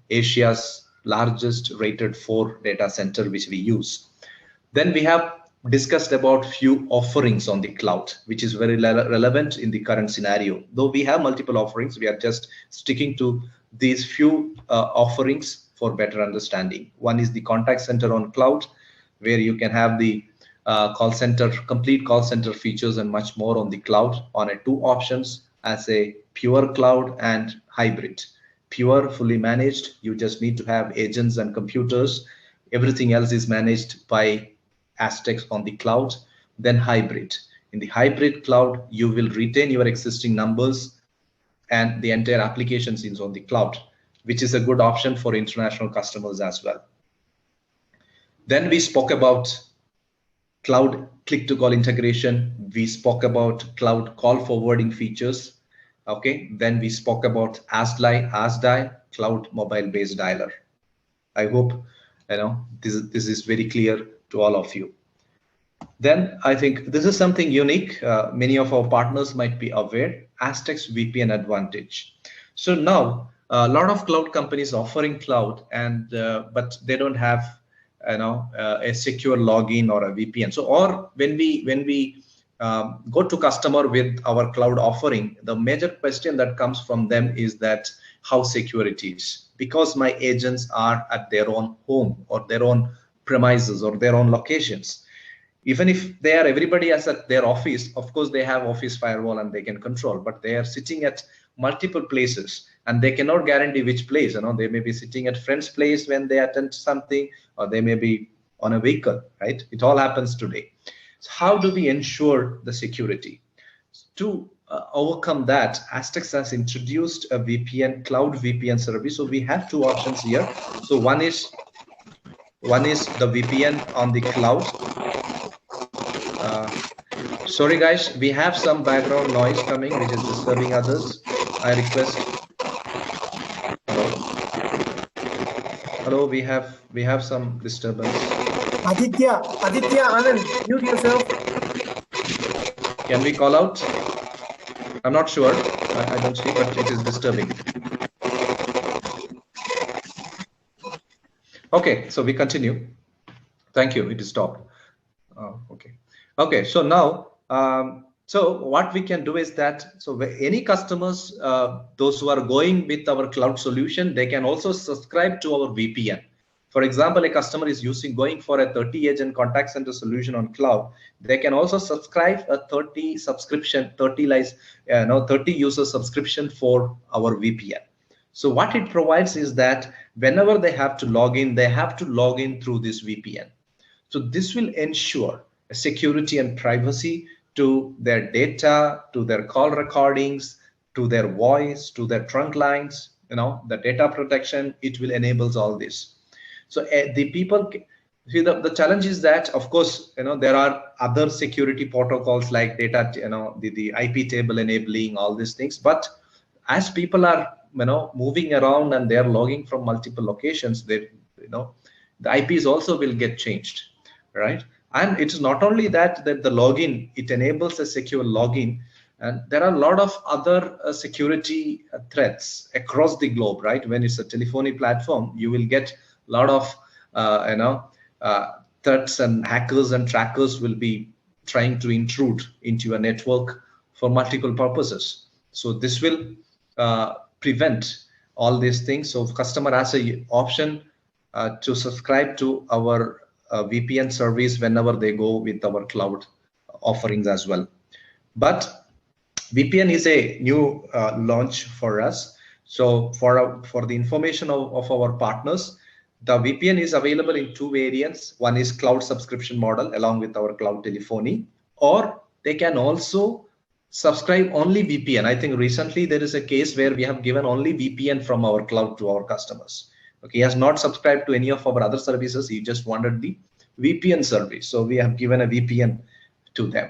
A: Asia's largest rated 4 data center which we use. Then we have discussed about few offerings on the cloud, which is very relevant in the current scenario. Though we have multiple offerings, we are just sticking to these few offerings for better understanding. One is the contact center on cloud, where you can have the call center, complete call center features and much more on the cloud on 2 options as a pure cloud and hybrid. Pure, fully managed, you just need to have agents and computers. Everything else is managed by Aztecs on the cloud. Then hybrid. In the hybrid cloud, you will retain your existing numbers and the entire applications is on the cloud, which is a good option for international customers as well. Then we spoke about cloud click-to-call integration. We spoke about cloud call forwarding features. Okay. Then we spoke about AskDial, cloud mobile-based dialer. I hope this is very clear to all of you. Then I think this is something unique. Many of our partners might be aware, Aztecs Vpn Advantage. So now a lot of cloud companies offering cloud, and but they don't have a secure login or a VPN. So or when we go to customer with our cloud offering, the major question that comes from them is that how secure it is, because my agents are at their own home or their own premises or their own locations. Even if they are everybody as at their office, of course they have office firewall and they can control, but they are sitting at multiple places and they cannot guarantee which place. They may be sitting at friend's place when they attend something, or they may be on a vehicle, right? It all happens today. So how do we ensure the security? To overcome that, astTECS has introduced a VPN, cloud VPN service. So we have two options here. So one is the VPN on the cloud. Sorry guys, we have some background noise coming which is disturbing others. I request. Hello, we have some disturbance.
C: Aditya, Anand, mute yourself.
A: Can we call out? I'm not sure. I don't see, but it is disturbing. Okay, so we continue. Thank you. It is stopped. Okay. So now, so what we can do is that, so any customers, those who are going with our cloud solution, they can also subscribe to our VPN. For example, a customer is going for a 30 agent contact center solution on cloud. They can also subscribe a 30 user subscription for our VPN. So what it provides is that whenever they have to log in, they have to log in through this VPN. So this will ensure security and privacy to their data, to their call recordings, to their voice, to their trunk lines, the data protection. It will enable all this. So the people see the challenge is that, of course, there are other security protocols like data, the IP table enabling all these things. But as people are moving around and they are logging from multiple locations, the IPs also will get changed, right? And it's not only that the login, it enables a secure login, and there are a lot of other security threats across the globe, right? When it's a telephony platform, you will get a lot of threats, and hackers and trackers will be trying to intrude into your network for multiple purposes. So this will prevent all these things. So customer has an option to subscribe to our VPN service whenever they go with our cloud offerings as well. But VPN is a new launch for us. So for the information of our partners, the VPN is available in two variants. One is cloud subscription model along with our cloud telephony, or they can also subscribe only VPN. I think recently there is a case where we have given only VPN from our cloud to our customers. Okay, he has not subscribed to any of our other services. He just wanted the VPN service. So we have given a VPN to them.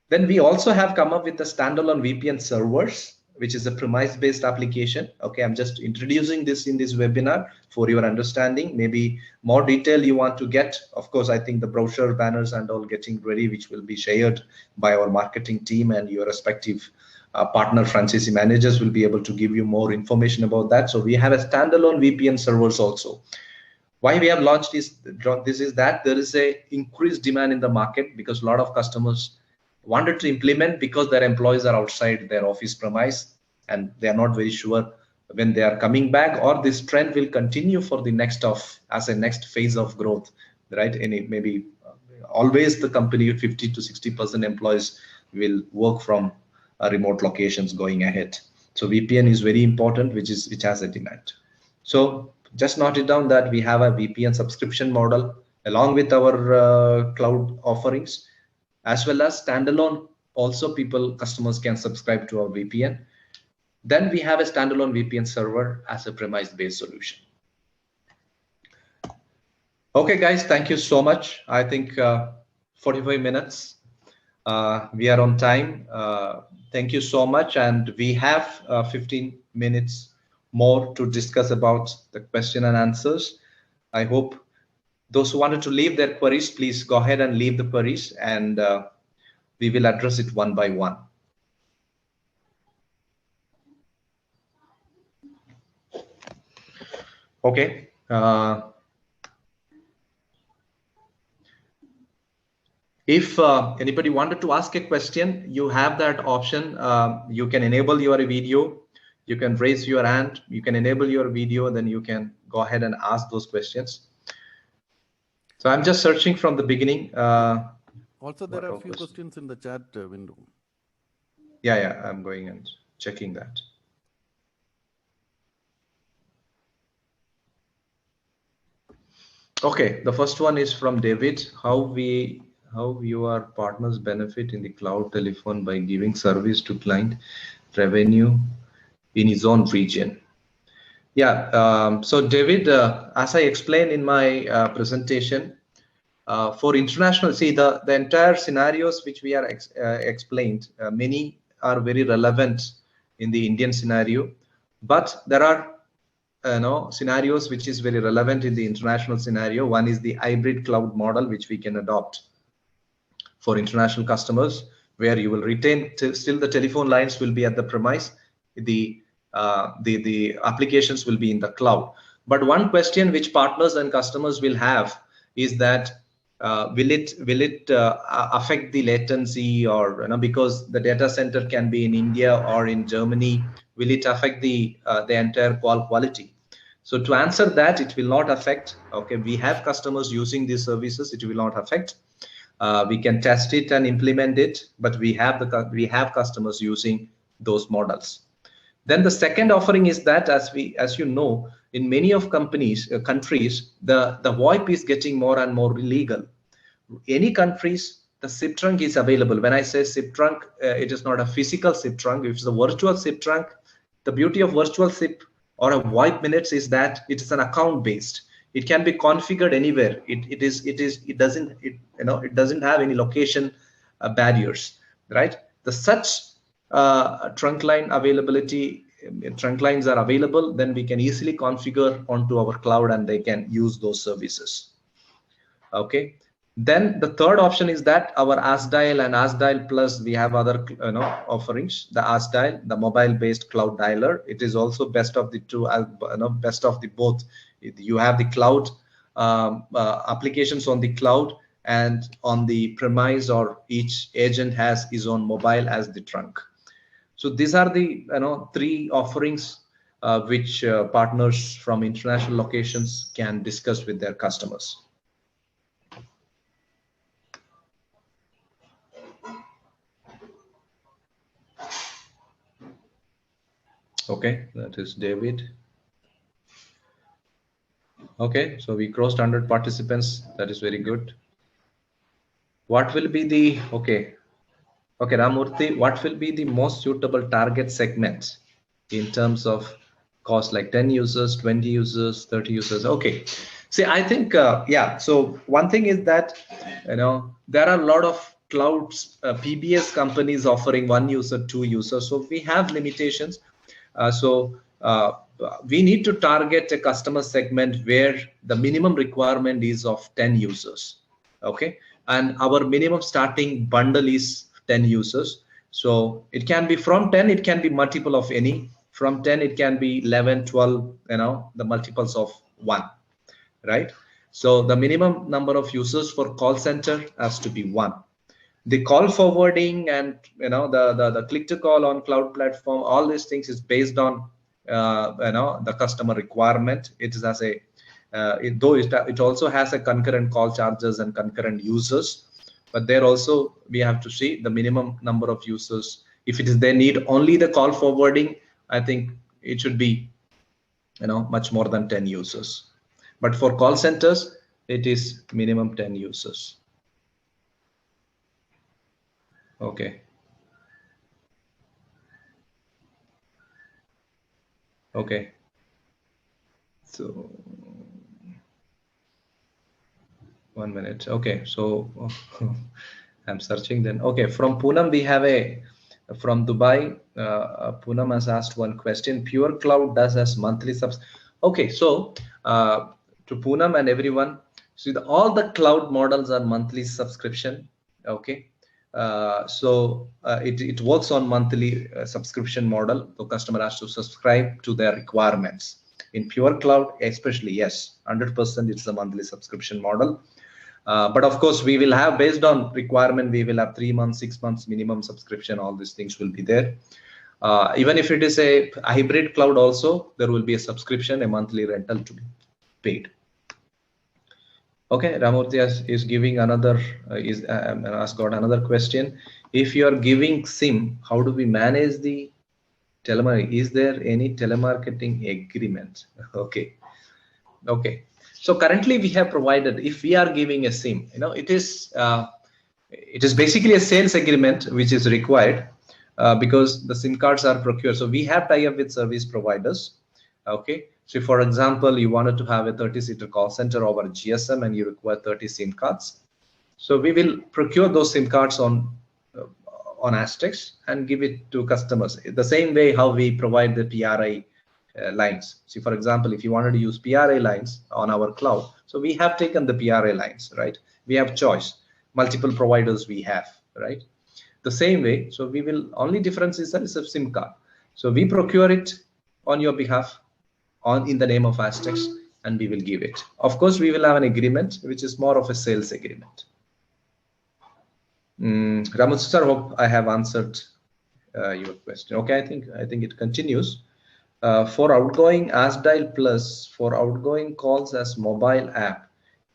A: Then we also have come up with the standalone VPN servers, which is a premise-based application. Okay, I'm just introducing this in this webinar for your understanding. Maybe more detail you want to get. Of course, I think the brochure, banners and all getting ready, which will be shared by our marketing team, and your respective partner franchisee managers will be able to give you more information about that. So we have a standalone VPN servers also. Why we have launched this is that there is a increased demand in the market because a lot of customers wanted to implement because their employees are outside their office premise and they are not very sure when they are coming back, or this trend will continue for the next phase of growth, right? Maybe always the company 50 to 60% employees will work from remote locations going ahead. So VPN is very important, which has a demand. So just note it down that we have a VPN subscription model along with our cloud offerings, as well as standalone. Also, customers can subscribe to our VPN. Then we have a standalone VPN server as a premise-based solution. Okay, guys, thank you so much. I think 45 minutes. We are on time. Thank you so much. And we have 15 minutes more to discuss about the question and answers. I hope Those who wanted to leave their queries, please go ahead and leave the queries, and we will address it one by one. Okay. If anybody wanted to ask a question, you have that option. You can enable your video. You can raise your hand. You can enable your video. Then you can go ahead and ask those questions. So I'm just searching from the beginning.
E: Also, there are a few questions in the chat window.
A: Yeah, I'm going and checking that. Okay, the first one is from David. How your partners benefit in the cloud telephone by giving service to client revenue in his own region. Yeah, so David, as I explained in my presentation, for international, see the entire scenarios which we are explained, many are very relevant in the Indian scenario, but there are scenarios which is very relevant in the international scenario. One is the hybrid cloud model, which we can adopt for international customers, where you will retain still the telephone lines will be at the premise, the applications will be in the cloud. But one question which partners and customers will have is that will it affect the latency, or because the data center can be in India or in Germany, will it affect the entire call quality? So to answer that, it will not affect. Okay, we have customers using these services. It will not affect. We can test it and implement it, but we have customers using those models. Then the second offering is that, as you know, in many of countries, the VoIP is getting more and more illegal. Any countries, the SIP trunk is available. When I say SIP trunk, it is not a physical SIP trunk. It's a virtual SIP trunk. The beauty of virtual SIP or a VoIP minutes is that it is an account based. It can be configured anywhere. It doesn't have any location barriers, right? The such trunk line availability, trunk lines are available, then we can easily configure onto our cloud and they can use those services. Okay. Then the third option is that our AzDial and AzDial Plus, we have other offerings. The AzDial, the mobile-based cloud dialer, it is also best of the two, best of the both. You have the cloud applications on the cloud and on the premise, or each agent has his own mobile as the trunk. So these are the three offerings which partners from international locations can discuss with their customers. Okay, that is David. Okay, so we crossed 100 participants. That is very good. What will be the okay, Ramurthy, what will be the most suitable target segment in terms of cost, like 10 users, 20 users, 30 users? Okay, see, I think yeah, so one thing is that there are a lot of clouds PBS companies offering 1 user, 2 users, so we have limitations. We need to target a customer segment where the minimum requirement is of 10 users. Okay, and our minimum starting bundle is 10 users. So it can be from 10, it can be multiple of any. From 10, it can be 11, 12, the multiples of 1, right? So the minimum number of users for call center has to be 1. The call forwarding and the click to call on cloud platform, all these things is based on the customer requirement. It is as a it also has a concurrent call charges and concurrent users, but there also we have to see the minimum number of users. If it is they need only the call forwarding, I think it should be much more than 10 users. But for call centers, it is minimum 10 users. Okay. Okay. So 1 minute. Okay. So I'm searching then. Okay. From Poonam, we have from Dubai. Poonam has asked one question. Pure Cloud does as monthly subs. Okay. So to Poonam and everyone, See, all the cloud models are monthly subscription. Okay. It works on monthly subscription model. The customer has to subscribe to their requirements. In pure cloud, especially, yes, 100% it's a monthly subscription model. But of course, we will have, based on requirement, we will have 3 months, 6 months minimum subscription. All these things will be there. Even if it is a hybrid cloud also, there will be a subscription, a monthly rental to be paid. Okay, Ramurthy is giving another, has got another question. If you are giving SIM, how do we manage the telemarketing? Is there any telemarketing agreement? Okay. So currently we have provided, if we are giving a SIM, it is basically a sales agreement which is required because the SIM cards are procured. So we have tie-up with service providers. Okay. So for example, you wanted to have a 30-seater call center over GSM and you require 30 SIM cards. So we will procure those SIM cards on astTECS and give it to customers. The same way how we provide the PRI lines. See, for example, if you wanted to use PRI lines on our cloud, so we have taken the PRI lines, right? We have choice, multiple providers we have, right? The same way, so we will, only difference is that it's a SIM card. So we procure it on your behalf in the name of astTECS and we will give it. Of course, we will have an agreement which is more of a sales agreement. Ramut sir, hope I have answered your question. Okay, I think it continues. For outgoing AskDial Plus, for outgoing calls as mobile app,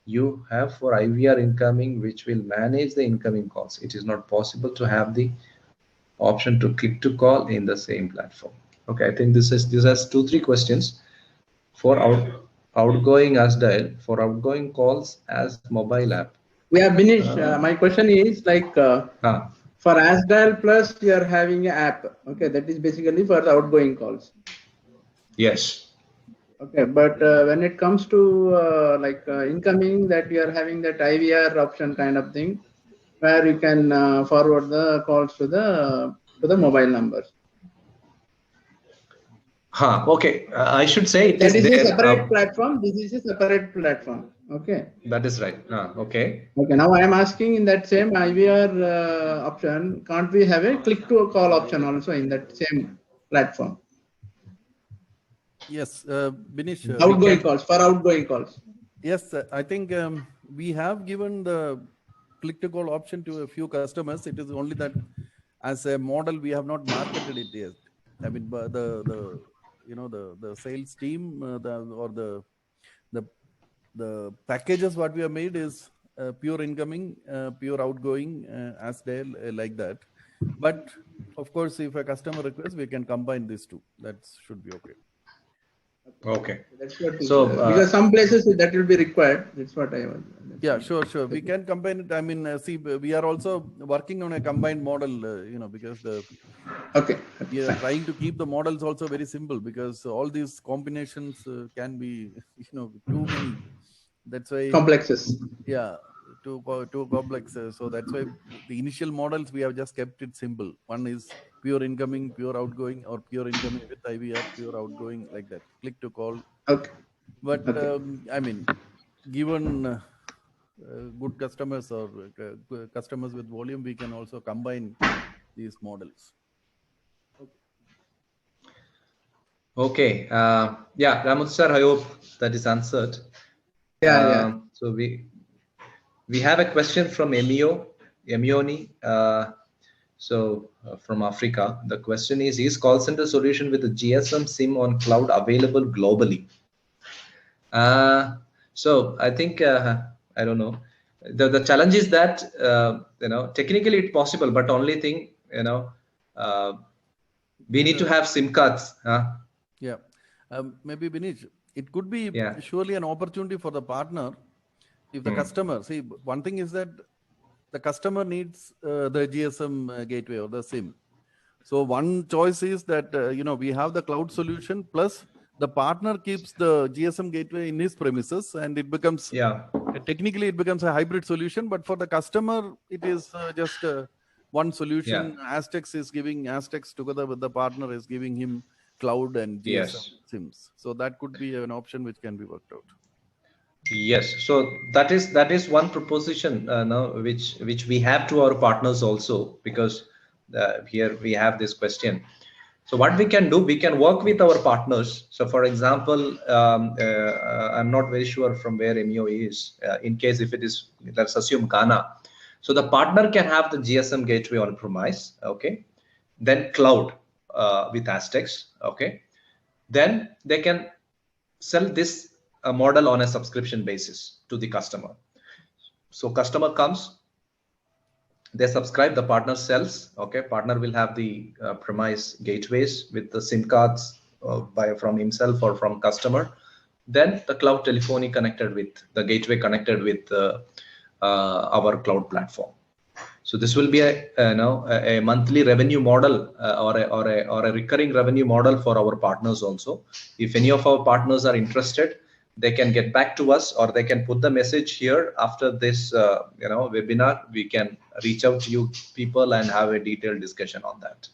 A: you have for IVR incoming, which will manage the incoming calls. It is not possible to have the option to click to call in the same platform. Okay, I think this has 2-3 questions. For outgoing AskDial, for outgoing calls as mobile app.
F: We have finished. My question is like for AskDial Plus, you are having an app. Okay, that is basically for the outgoing calls.
A: Yes.
F: Okay, but when it comes to incoming, that you are having that IVR option kind of thing, where you can forward the calls to the mobile numbers.
A: Okay. I should say it
F: that is
A: there.
F: A separate platform. This is a separate platform. Okay.
A: That is right. Okay.
F: Okay. Now I am asking in that same IVR option, can't we have a click to a call option also in that same platform?
E: Yes, Binish.
F: Outgoing calls, for outgoing calls.
E: Yes, I think we have given the click to call option to a few customers. It is only that as a model we have not marketed it yet. I mean, the sales team the packages what we have made is pure incoming, pure outgoing, AskDial like that. But of course, if a customer requests, we can combine these two. That should be okay.
A: Okay.
F: That's what because some places that will be required. That's what I want.
E: Yeah, sure. We can combine it. I mean, see, we are also working on a combined model, because we are trying to keep the models also very simple because all these combinations can be, too many. That's why
F: complexes.
E: Yeah, too complex. So that's why the initial models we have just kept it simple. One is pure incoming, pure outgoing, or pure incoming with IVR, pure outgoing, like that. Click to call.
F: Okay.
E: But I mean, given good customers or customers with volume, we can also combine these models.
A: Okay. Yeah, Ramut sir, I hope that is answered.
F: Yeah.
A: So we have a question from Emioni. From Africa, the question is call center solution with a GSM SIM on cloud available globally? So I think I don't know. The challenge is that technically it's possible, but only thing we need to have SIM cards.
E: Yeah, maybe Binish, it could be surely an opportunity for the partner. If the customer, see, one thing is that the customer needs the GSM gateway or the SIM. So one choice is that, we have the cloud solution plus the partner keeps the GSM gateway in his premises and it becomes, technically it becomes a hybrid solution, but for the customer, it is just one solution. astTECS is giving, astTECS together with the partner is giving him cloud and GSM SIMs. So that could be an option which can be worked out.
A: Yes, so that is one proposition now which we have to our partners also, because here we have this question. So what we can do, we can work with our partners. So for example, I'm not very sure from where MEO is. In case if it is, let's assume Ghana. So the partner can have the GSM gateway on premise, okay? Then cloud with astTECS, okay? Then they can sell this model on a subscription basis to the customer. So customer comes, they subscribe, the partner sells, okay? Partner will have the premise gateways with the SIM cards from himself or from customer. Then the cloud telephony connected with the gateway connected with our cloud platform. So this will be a monthly revenue model or a recurring revenue model for our partners also. If any of our partners are interested, they can get back to us, or they can put the message here after this webinar. We can reach out to you people and have a detailed discussion on that.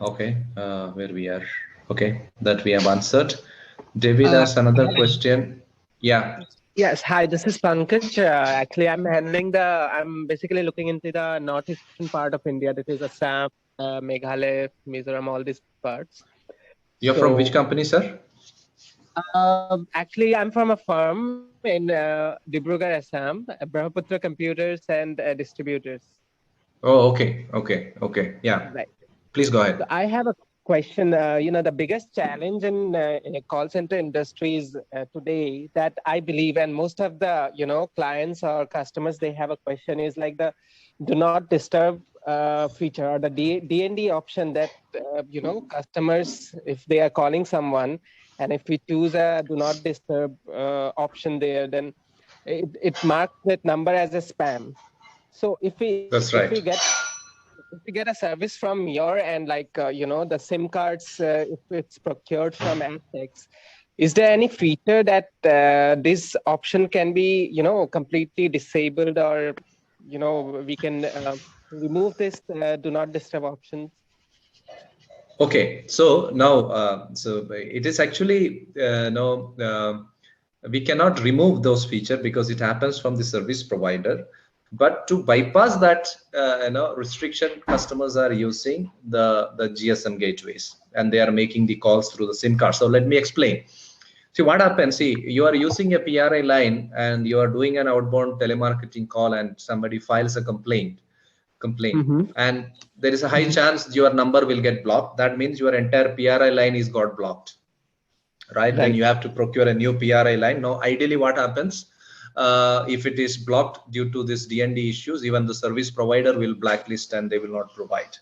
A: Okay, where we are. Okay, that we have answered. David has another question. Yeah.
G: Yes. Hi, this is Pankaj. Actually, I'm basically looking into the northeastern part of India. That is Assam, Meghalaya, Mizoram, all these parts.
A: You're from which company, sir?
G: Actually, I'm from a firm in Dibrugarh, Assam, Brahmaputra Computers and Distributors.
A: Oh, okay. Yeah.
G: Right.
A: Please go ahead.
G: So I have a question. The biggest challenge in a call center industries today that I believe, and most of the clients or customers, they have a question is like the do not disturb feature or the DND option that customers, if they are calling someone, and if we choose a do not disturb option there, then it marks that number as a spam. So if we get a service from your end, like the SIM cards, if it's procured from Aztecs, is there any feature that this option can be completely disabled, or we can remove this do not disturb options?
A: Okay, so now so it is actually we cannot remove those features because it happens from the service provider. But to bypass that restriction, customers are using the GSM gateways, and they are making the calls through the SIM card. So let me explain. See what happens. See, you are using a PRI line and you are doing an outbound telemarketing call, and somebody files a complaint, and there is a high chance your number will get blocked. That means your entire PRI line is got blocked, right? Then you have to procure a new PRI line. Now, ideally, what happens? If it is blocked due to this DND issues, even the service provider will blacklist and they will not provide.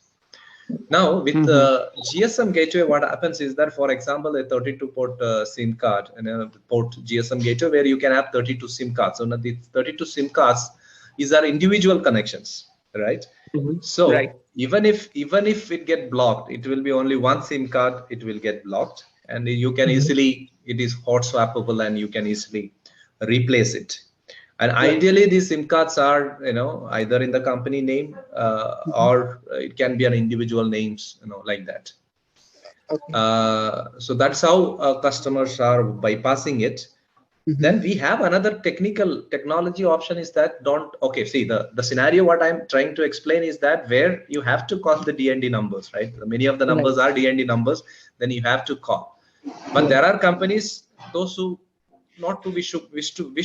A: Now with the GSM gateway, what happens is that, for example, a 32 port SIM card and a port GSM gateway where you can have 32 SIM cards. So now the 32 SIM cards is our individual connections, right? So even if it get blocked, it will be only one SIM card, it will get blocked, and you can easily, it is hot swappable and you can easily replace it. And ideally these SIM cards are either in the company name or it can be an individual names, like that. So that's how customers are bypassing it. Then we have another technology option is that see the scenario what I'm trying to explain is that where you have to call the DND numbers, right? Many of the numbers are DND numbers, then you have to call. But there are companies, those who not to wish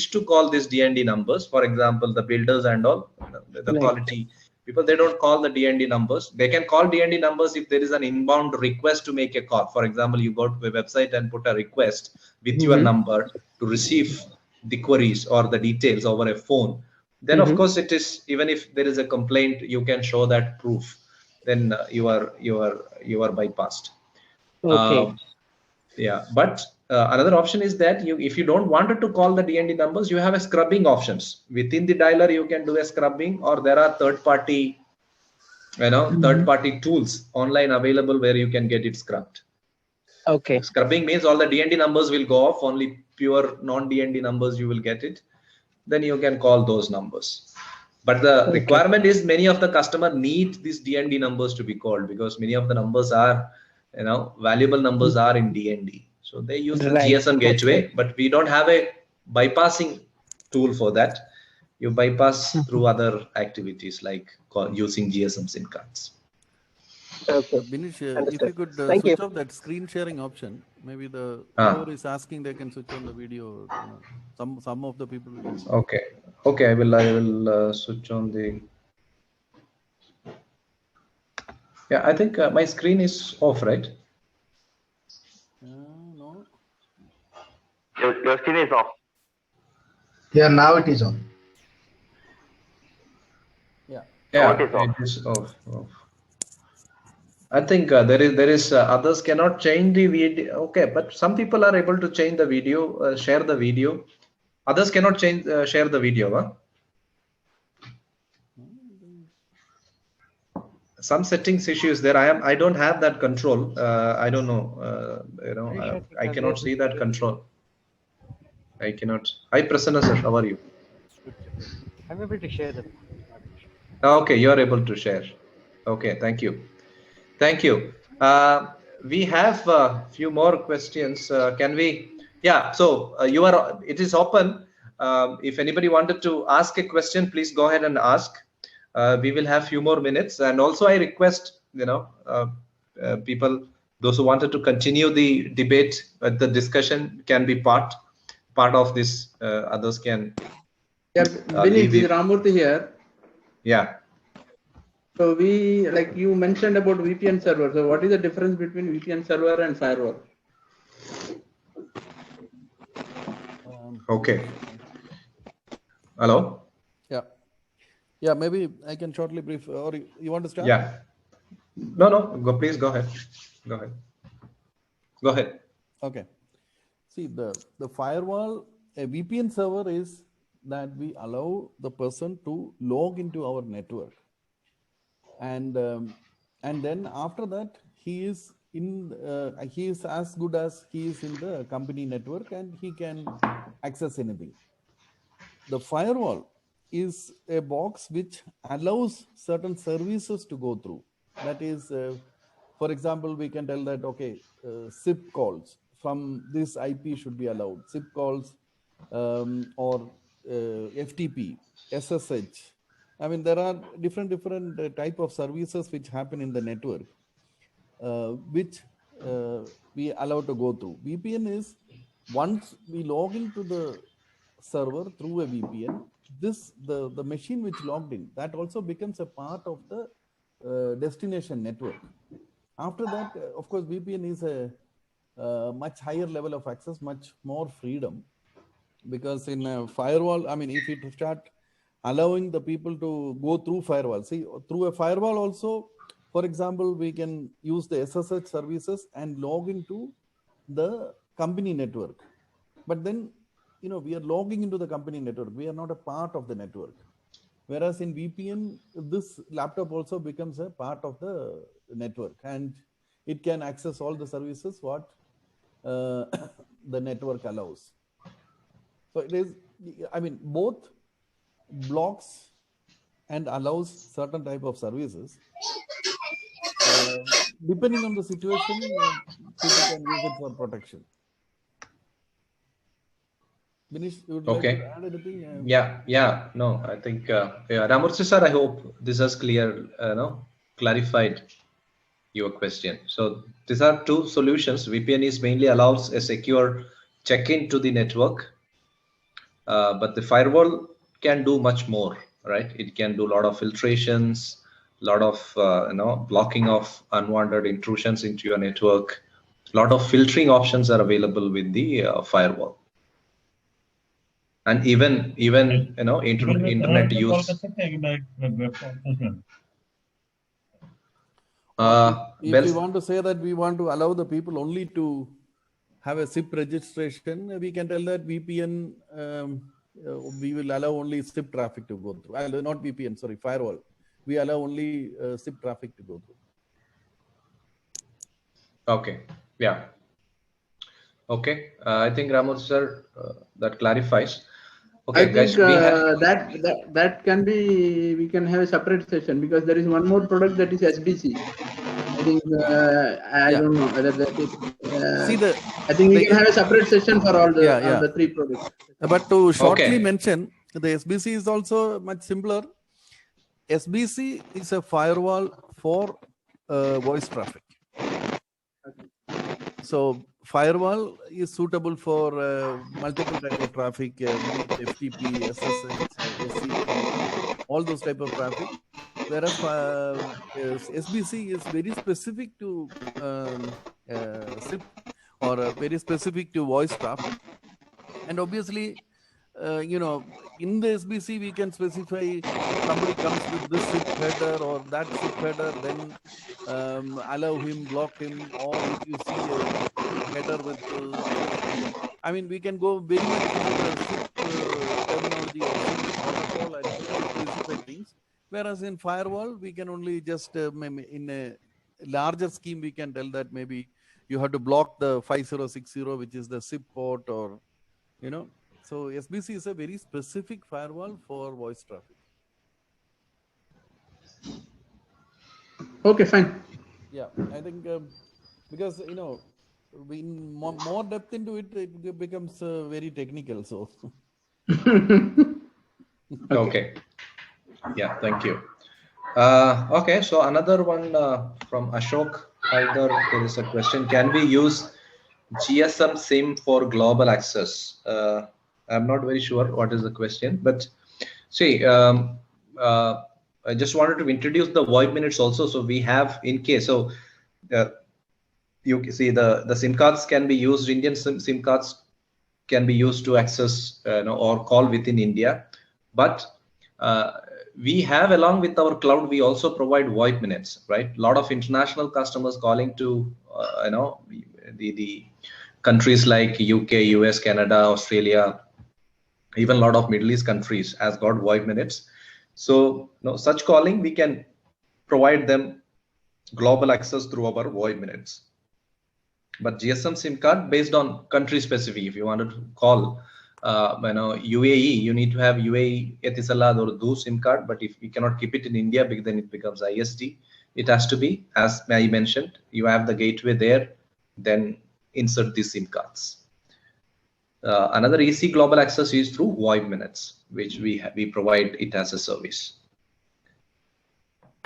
A: to call these DND numbers. For example, the builders and all, the quality people, they don't call the DND numbers. They can call DND numbers if there is an inbound request to make a call. For example, you go to a website and put a request with your number to receive the queries or the details over a phone. Then of course it is, even if there is a complaint, you can show that proof. Then you are bypassed. Yeah, but another option is that if you don't want to call the DND numbers, you have a scrubbing options within the dialer. You can do a scrubbing, or there are third-party, third-party tools online available where you can get it scrubbed.
G: Okay.
A: Scrubbing means all the DND numbers will go off. Only pure non-DND numbers you will get it. Then you can call those numbers. But the requirement is many of the customer need these DND numbers to be called, because many of the numbers are valuable numbers are in DND. So they use the
G: Right.
A: GSM gateway, but we don't have a bypassing tool for that. You bypass through other activities like using GSM SIM cards.
G: Okay.
E: Binish, if you could
G: Thank
E: switch
G: you.
E: off that screen sharing option, maybe the whoever is asking, they can switch on the video. Some of the people will.
A: Okay. I will switch on the. Yeah, I think my screen is off, right?
E: No.
D: Your screen is off.
C: Yeah, now it is on.
E: Yeah.
A: It is off. I think there is others cannot change the video. Okay, but some people are able to change the video, share the video. Others cannot change share the video. Huh? Some settings issues there. I don't have that control. I don't know. I cannot see that control. I cannot. Hi Prasanna sir, how are you?
H: I'm able to share the.
A: Okay, you are able to share. Okay, thank you. We have a few more questions. Can we? Yeah. So it is open. If anybody wanted to ask a question, please go ahead and ask. We will have few more minutes, and also I request people, those who wanted to continue the debate, the discussion can be part of this. Others can.
F: Yeah, Binish, this is Ramurthy here.
A: Yeah.
F: So like you mentioned about VPN server. So what is the difference between VPN server and firewall?
A: Okay. Hello.
E: Yeah. Maybe I can shortly brief. Or you want to start?
A: Yeah. No. Please go ahead. Go ahead.
E: Okay. See, the firewall, a VPN server is that we allow the person to log into our network, and then after that he is as good as he is in the company network, and he can access anything. The firewall is a box which allows certain services to go through. That is, for example, we can tell that, okay, SIP calls from this IP should be allowed. SIP calls or FTP, SSH. I mean, there are different type of services which happen in the network, which we allow to go through. VPN is once we log into the server through a VPN, the machine which logged in, that also becomes a part of the destination network. After that, of course, VPN is a much higher level of access, much more freedom, because in a firewall, I mean, if you start allowing the people to go through firewall, see, through a firewall also, for example, we can use the SSH services and log into the company network. But then, we are logging into the company network. We are not a part of the network. Whereas in VPN, this laptop also becomes a part of the network, and it can access all the services what the network allows. So it is, I mean, both blocks and allows certain type of services. Depending on the situation, people can use it for protection. Binish, you would like to add anything?
A: Yeah. No, I think Ramurthy sir, I hope this has clarified your question. So these are two solutions. VPN is mainly allows a secure check-in to the network, but the firewall can do much more, right? It can do a lot of filtrations, a lot of blocking of unwanted intrusions into your network. A lot of filtering options are available with the firewall, and even internet use.
E: If we want to say that we want to allow the people only to have a SIP registration, we can tell that VPN, we will allow only SIP traffic to go through. Not VPN, sorry, firewall. We allow only SIP traffic to go through.
A: Okay, yeah. Okay, I think Ramurthy sir, that clarifies. Okay,
F: I think that can be, we can have a separate session, because there is one more product that is SBC. I think I don't know whether that is. I think we can have a separate session for all the three products.
E: But to shortly mention, the SBC is also much simpler. SBC is a firewall for voice traffic. So firewall is suitable for multiple type of traffic, FTP, SSH, SCP, all those type of traffic. Whereas SBC is very specific to SIP or very specific to voice traffic. And obviously, in the SBC, we can specify somebody comes with this SIP header or that SIP header, then allow him, block him, or if you see a header with, I mean, we can go very much into the SIP terminology or SIP protocol and specify things. Whereas in firewall, we can only just, in a larger scheme, we can tell that maybe you have to block the 5060, which is the SIP port, or, So SBC is a very specific firewall for voice traffic.
F: Okay, fine.
E: Yeah, I think because we more depth into it, it becomes very technical. So.
A: Okay. Yeah, thank you. Okay, so another one from Ashok Haidar. There is a question: can we use GSM Sim for global access? I'm not very sure what is the question, but see, I just wanted to introduce the VoIP minutes also. So we have in case, so you see the SIM cards can be used, Indian SIM cards can be used to access or call within India, but we have, along with our cloud, we also provide VoIP minutes, right? A lot of international customers calling to the countries like UK, US, Canada, Australia, even a lot of Middle East countries has got VoIP minutes. So such calling, we can provide them global access through our VoIP minutes. But GSM SIM card based on country specific. If you wanted to call UAE, you need to have UAE Etisalat or Do SIM card. But if you cannot keep it in India, then it becomes ISD. It has to be, as I mentioned, you have the gateway there, then insert the SIM cards. Another easy global access is through VoIP minutes, which we provide it as a service.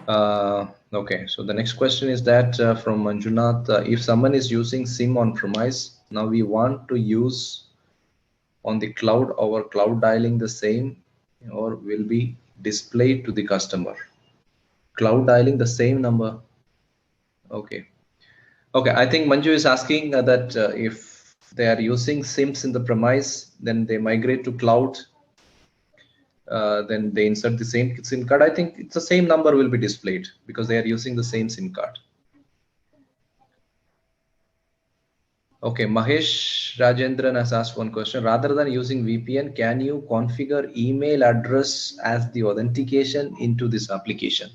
A: Okay, so the next question is that from Manjunath, if someone is using SIM on premise, now we want to use on the cloud, our cloud dialing the same or will be displayed to the customer. Cloud dialing the same number. Okay. Okay, I think Manju is asking that if they are using SIMs in the premise, then they migrate to cloud, then they insert the same SIM card. I think it's the same number will be displayed because they are using the same SIM card. Okay, Mahesh Rajendran has asked one question. Rather than using VPN, can you configure email address as the authentication into this application?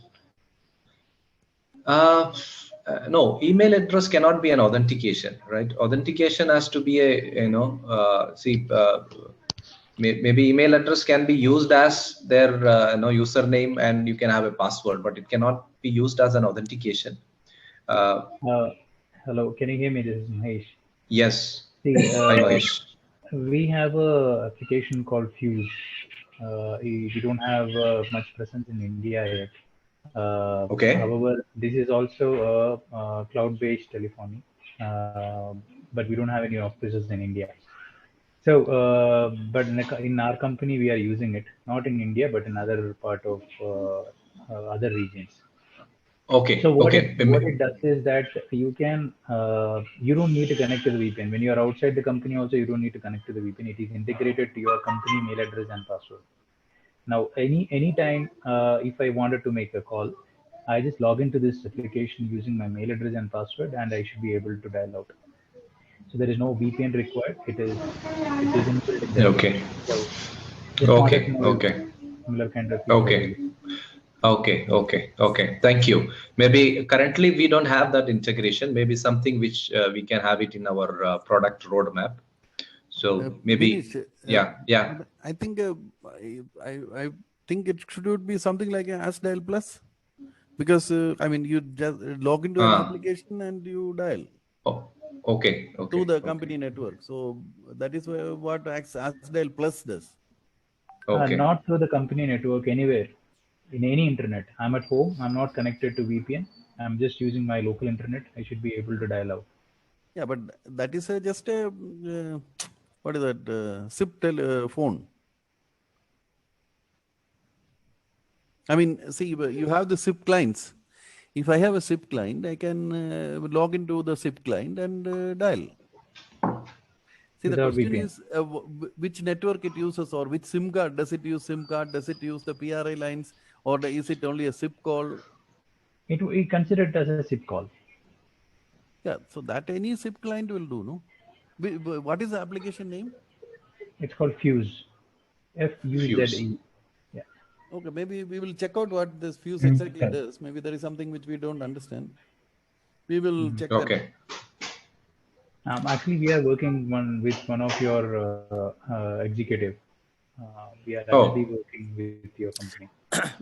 A: No, email address cannot be an authentication, right? Authentication has to be a, maybe email address can be used as their username and you can have a password, but it cannot be used as an authentication.
I: Hello, can you hear me? This is Mahesh.
A: Yes.
I: See,
A: hi Mahesh.
I: We have a application called Fuse. We don't have much presence in India yet.
A: Okay.
I: However, this is also a cloud-based telephony, but we don't have any offices in India. So, but in our company, we are using it, not in India, but in other part of other regions.
A: Okay.
I: So what
A: okay.
I: What it does is that you can, you don't need to connect to the VPN. When you are outside the company also, you don't need to connect to the VPN. It is integrated to your company mail address and password. Now, anytime if I wanted to make a call, I just log into this application using my mail address and password, and I should be able to dial out. So there is no VPN required. It is inbuilt in the
A: okay.
I: So
A: okay.
I: Similar kind of
A: okay. Okay. Thank you. Maybe currently we don't have that integration. Maybe something which we can have it in our product roadmap. So maybe,
E: Binish,
A: yeah.
E: I think I think it should be something like an AskDial Plus. Because I mean, you just log into an application and you dial.
A: Oh, okay.
E: To the company network. So that is what AskDial Plus does.
A: Okay.
I: Not through the company network, anywhere, in any internet. I'm at home. I'm not connected to VPN. I'm just using my local internet. I should be able to dial out.
E: Yeah, but that is just a what is that SIP phone. I mean, see, you have the SIP clients. If I have a SIP client, I can log into the SIP client and dial. See,
I: without
E: the question
I: VPN.
E: is which network it uses, or which SIM card. Does it use SIM card? Does it use the PRI lines, or is it only a SIP call?
I: It considered as a SIP call.
E: Yeah, so that any SIP client will do, no? What is the application name?
I: It's called Fuse. F-U-Z-E. Yeah.
E: Okay, maybe we will check out what this Fuse exactly does. Maybe there is something which we don't understand. We will check that.
A: Okay.
I: Actually, we are working with one of your executive. We are actually working with your company.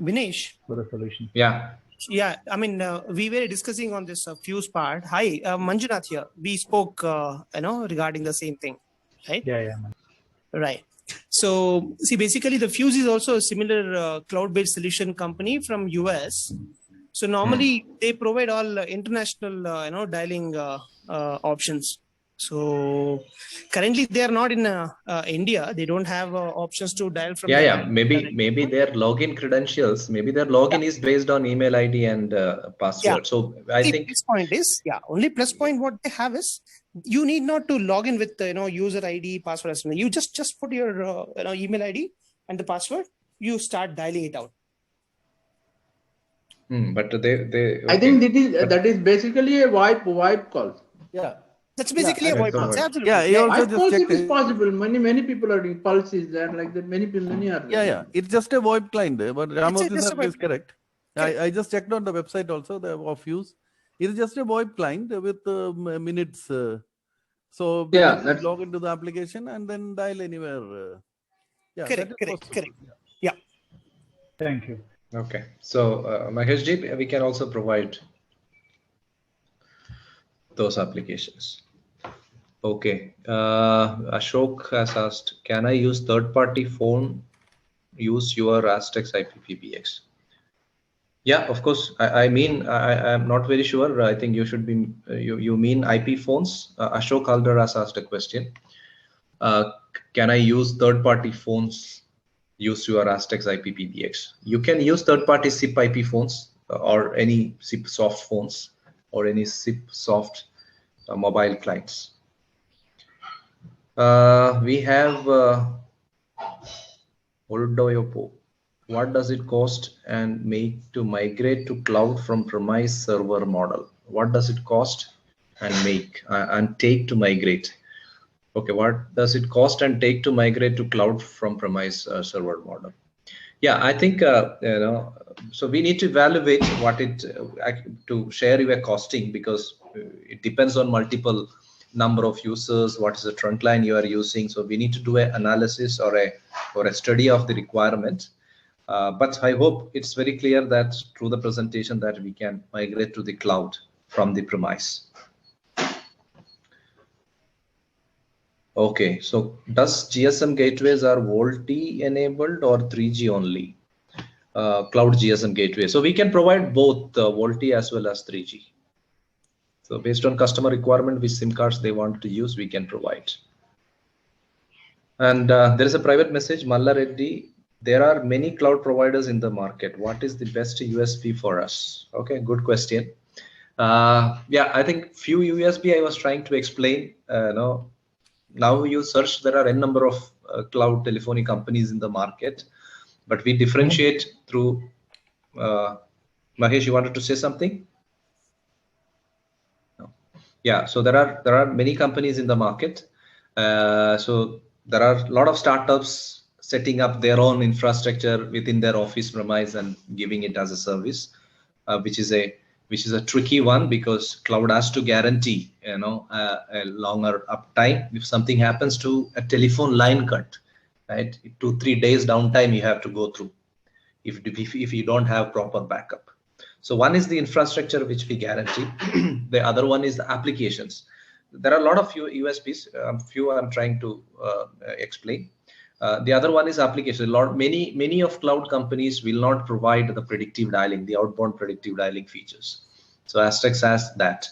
J: Binish.
I: For the solution.
A: Yeah.
J: Yeah, I mean, we were discussing on this Fuse part. Hi, Manjunath here. We spoke, regarding the same thing, right?
I: Yeah.
J: Right. So, see, basically, the Fuse is also a similar cloud-based solution company from US. So normally they provide all international, dialing options. So currently they are not in India. They don't have options to dial from.
A: Maybe their login credentials. Maybe their login is based on email ID and password.
J: Yeah.
A: So I think
J: plus point is only plus point what they have is you need not to log in with user ID, password. You just put your email ID and the password. You start dialing it out.
A: But they okay.
F: I think that is basically a VoIP call.
E: Yeah.
J: That's basically a VoIP call. Absolutely.
E: Yeah, he also just checked
F: it is possible. Many people are doing Pulse is there like that. Many are.
E: Yeah. It's just a VoIP client, but Ramothy is correct. I just checked on the website also of Fuse. It is just a VoIP client with minutes. So let's log into the application and then dial anywhere.
J: Correct. Yeah.
I: Thank you.
A: Okay. So Maheshji, we can also provide those applications. Okay. Ashok has asked, can I use third-party phone? Use your AstTECS IPPBX. Yeah, of course. I'm not very sure. I think you should be. You mean IP phones? Ashok Halder has asked a question. Can I use third-party phones? Use your AstTECS IPPBX. You can use third-party SIP IP phones or any SIP soft phones or any SIP soft mobile clients. We have Oldoyopo. What does it cost and make to migrate to cloud from premise server model? What does it cost and make and take to migrate? Okay, what does it cost and take to migrate to cloud from premise server model? Yeah, I think so we need to evaluate what it to share your costing, because it depends on multiple number of users, what is the trunk line you are using. So we need to do an analysis or a study of the requirement. But I hope it's very clear that through the presentation that we can migrate to the cloud from the premise. Okay, so does GSM gateways are VoLTE enabled or 3G only? Cloud GSM gateway. So we can provide both VoLTE as well as 3G. So based on customer requirement, which SIM cards they want to use, we can provide. And there is a private message, Malla Reddy. There are many cloud providers in the market. What is the best USP for us? Okay, good question. Yeah, I think few USP I was trying to explain. Now you search, there are a number of cloud telephony companies in the market, but we differentiate through. Mahesh, you wanted to say something? No. Yeah, so there are many companies in the market. So there are a lot of startups setting up their own infrastructure within their office premise and giving it as a service, which is a tricky one, because cloud has to guarantee a longer uptime. If something happens to a telephone line cut, right, 2-3 days downtime you have to go through if you don't have proper backup. So one is the infrastructure, which we guarantee. The other one is the applications. There are a lot of USPs. Few I'm trying to explain. The other one is application. Many of cloud companies will not provide the predictive dialing, the outbound predictive dialing features. So astTECS has that.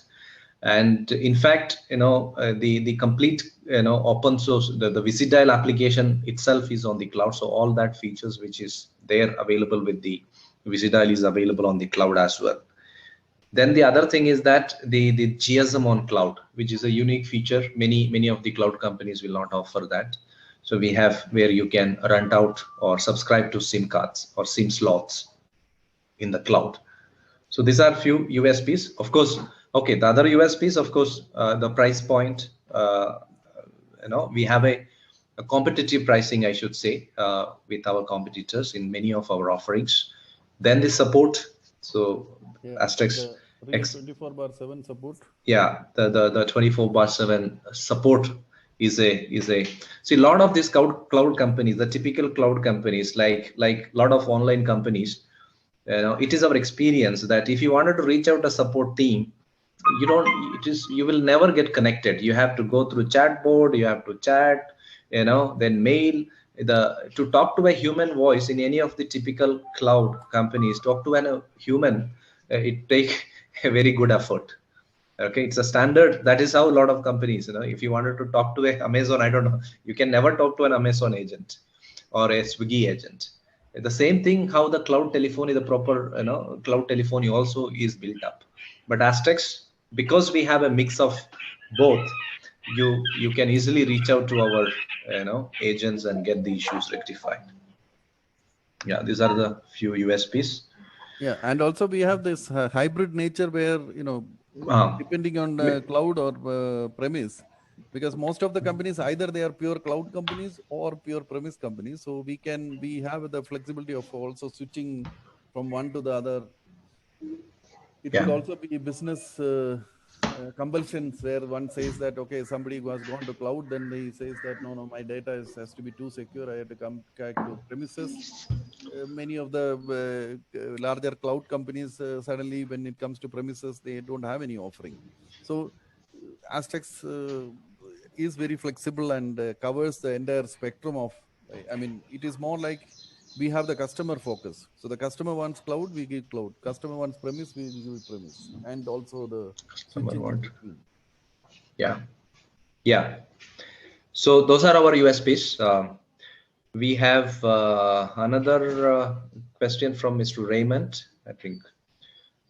A: And in fact, the complete open source, the VisiDial application itself is on the cloud. So all that features which is there available with the VisiDial is available on the cloud as well. Then the other thing is that the GSM on cloud, which is a unique feature. Many of the cloud companies will not offer that. So we have where you can rent out or subscribe to SIM cards or SIM slots in the cloud. So these are few USPs. Of course, okay, the other USPs, of course, the price point. We have a competitive pricing, I should say, with our competitors in many of our offerings. Then the support. So astTECS
E: 24/7 support.
A: Yeah, the 24/7 support is a see, a lot of these cloud companies, the typical cloud companies, like a lot of online companies, it is our experience that if you wanted to reach out a support team, you will never get connected. You have to go through chat board, you have to chat, then mail. To talk to a human voice in any of the typical cloud companies, talk to a human, it takes a very good effort. Okay, it's a standard. That is how a lot of companies, if you wanted to talk to a Amazon, I don't know, you can never talk to an Amazon agent or a Swiggy agent. The same thing, how the cloud telephony, the proper cloud telephony also is built up. But astTECS, because we have a mix of both, you can easily reach out to our agents and get the issues rectified. Yeah, these are the few USPs.
E: Yeah, and also we have this hybrid nature where depending on cloud or premise, because most of the companies, either they are pure cloud companies or pure premise companies. So we have the flexibility of also switching from one to the other. It could also be business compulsions where one says that, okay, somebody who has gone to cloud, then he says that, no, my data has to be too secure. I have to come back to premises. Many of the larger cloud companies, suddenly when it comes to premises, they don't have any offering. So astTECS is very flexible and covers the entire spectrum of, it is more like we have the customer focus. So the customer wants cloud, we give cloud. Customer wants premise, we give premise. And also the switching between.
A: Yeah. So those are our USPs. We have another question from Mr. Raymond, I think.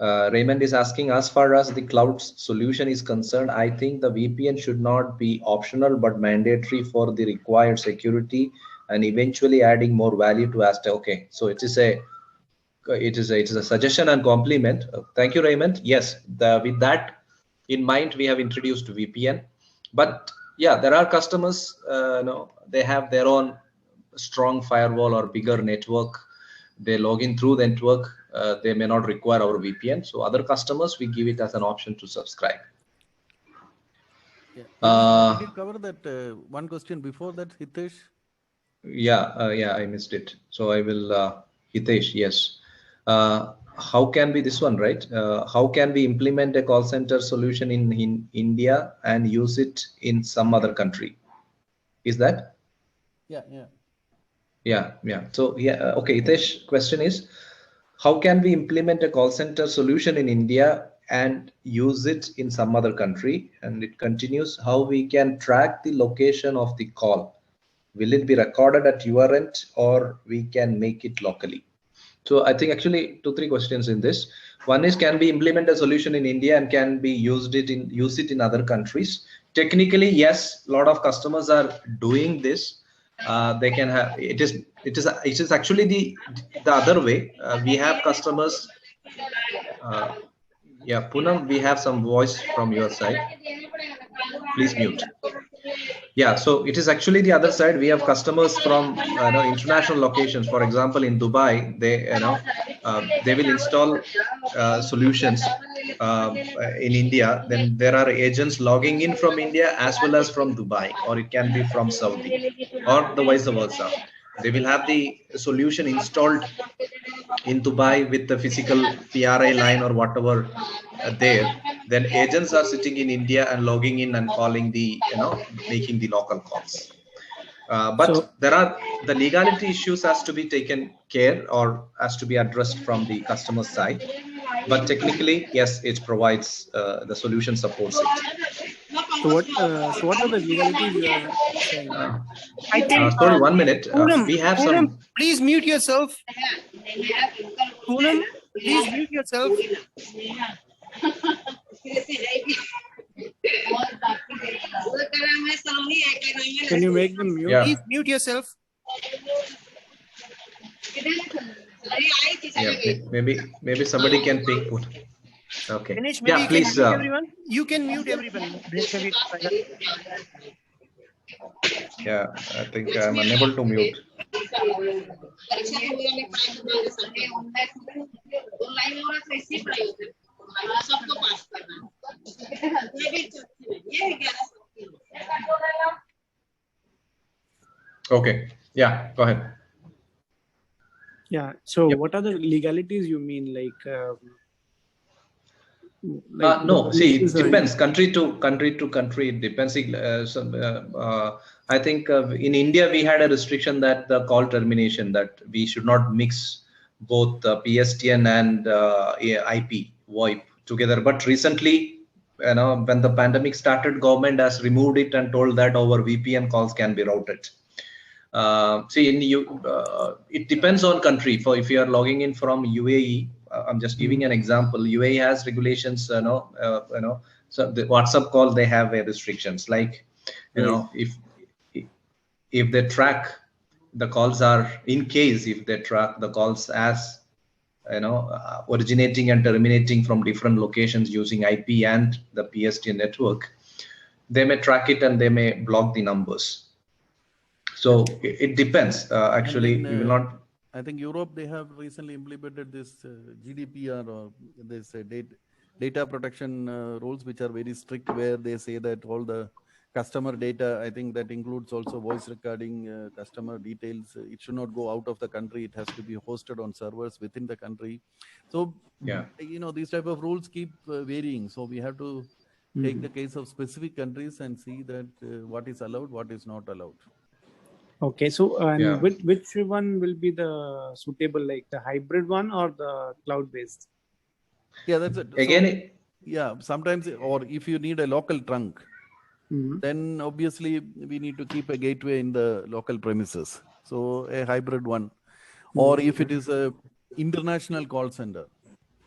A: Raymond is asking, as far as the cloud solution is concerned, I think the VPN should not be optional but mandatory for the required security and eventually adding more value to astTECS. Okay, so it is a suggestion and compliment. Thank you, Raymond. Yes, with that in mind, we have introduced VPN. But yeah, there are customers, they have their own strong firewall or bigger network. They log in through the network. They may not require our VPN. So other customers, we give it as an option to subscribe.
E: Yeah. Did you cover that one question before that, Hitesh?
A: Yeah, I missed it. So I will, Hitesh, yes. How can be this one, right? How can we implement a call center solution in India and use it in some other country? Is that? Yeah. So okay, Hitesh, question is, how can we implement a call center solution in India and use it in some other country? And it continues, how we can track the location of the call. Will it be recorded at your end or we can make it locally? So I think actually 2-3 questions in this. One is, can we implement a solution in India and can be use it in other countries? Technically, yes, a lot of customers are doing this. They can have it is actually the other way. We have customers. Yeah, Poonam, we have some voice from your side. Please mute. Yeah, so it is actually the other side. We have customers from international locations. For example, in Dubai, they will install solutions in India. Then there are agents logging in from India as well as from Dubai, or it can be from Saudi, or the vice versa. They will have the solution installed in Dubai with the physical PRI line or whatever there, then agents are sitting in India and logging in and calling the, making the local calls. But there are the legality issues has to be taken care or has to be addressed from the customer side. But technically, yes, it provides the solution supports it.
H: So what are the legalities you are saying?
J: I think.
A: Sorry, 1 minute.
J: Poonam,
A: We have
J: Poonam,
A: some.
J: please mute yourself. Poonam, please mute yourself.
H: Can you make them mute?
A: Yeah.
J: Please mute yourself.
A: Yeah, maybe somebody can pick Poonam. Okay.
J: Binish, maybe
A: Yeah,
J: you
A: please.
J: can mute everyone. You can mute everyone. Binish, maybe try that.
A: Yeah, I think I'm unable to mute. Okay. Yeah, go ahead.
H: Yeah. So
A: Yep.
H: what are the legalities you mean?
A: No, see, it depends country to country. It depends. I think in India we had a restriction that the call termination that we should not mix both PSTN and IP VoIP together. But recently, when the pandemic started, government has removed it and told that over VPN calls can be routed. See, it depends on country. For if you are logging in from UAE, I'm just giving an example. UAE has regulations. So the WhatsApp call they have restrictions. Like, if they track the calls are in case if they track the calls as originating and terminating from different locations using IP and the PSTN network, they may track it and they may block the numbers. So it depends. Actually, we will not.
E: I think Europe, they have recently implemented this Gdpr or this data protection rules, which are very strict, where they say that all the customer data, I think that includes also voice recording, customer details. It should not go out of the country. It has to be hosted on servers within the country. So,
A: yeah,
E: these type of rules keep varying. So we have to take the case of specific countries and see that what is allowed, what is not allowed.
H: Okay, so which one will be the suitable, like the hybrid one or the cloud-based?
E: Yeah, that's it.
A: Again,
E: so, sometimes, or if you need a local trunk, then obviously we need to keep a gateway in the local premises. So a hybrid one, or if it is a international call center,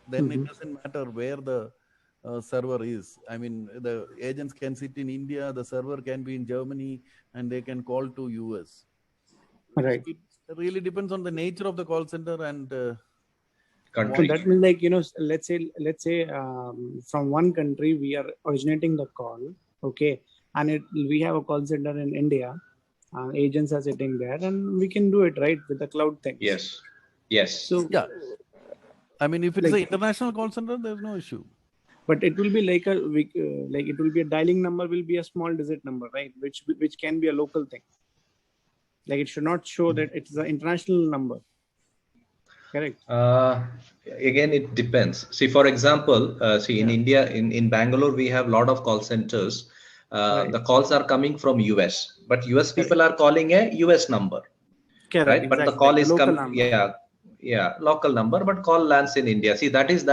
E: then it doesn't matter where the server is. I mean, the agents can sit in India, the server can be in Germany, and they can call to US.
H: Right.
E: So it really depends on the nature of the call center and
A: country.
H: So that means, like, let's say from one country we are originating the call, okay, and we have a call center in India. Agents are sitting there, and we can do it right with the cloud thing.
A: Yes.
H: So
E: yeah, I mean, if it's an international call center, there's no issue.
H: But it will be like it will be a dialing number will be a small digit number, right? Which can be a local thing. Like it should not show that it's an international number. Correct.
A: Again, it depends. See, for example, in India, in Bangalore, we have a lot of call centers. The calls are coming from US, but US people are calling a US number,
H: correct,
A: right?
H: exactly.
A: But the call is
H: coming,
A: local number, but call lands in India. See, that is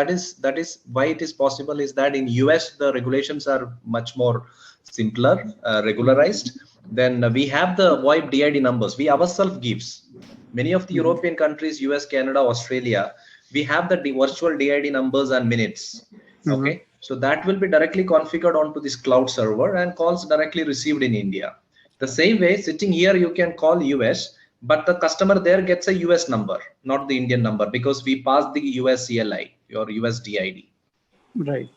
A: why it is possible is that in US the regulations are much more simpler, regularized. Then we have the VoIP DID numbers. We ourselves gives. Many of the European countries, US, Canada, Australia, we have the virtual DID numbers and minutes. Okay, so that will be directly configured onto this cloud server and calls directly received in India. The same way, sitting here, you can call US, but the customer there gets a US number, not the Indian number, because we pass the US CLI or US DID.
H: Right.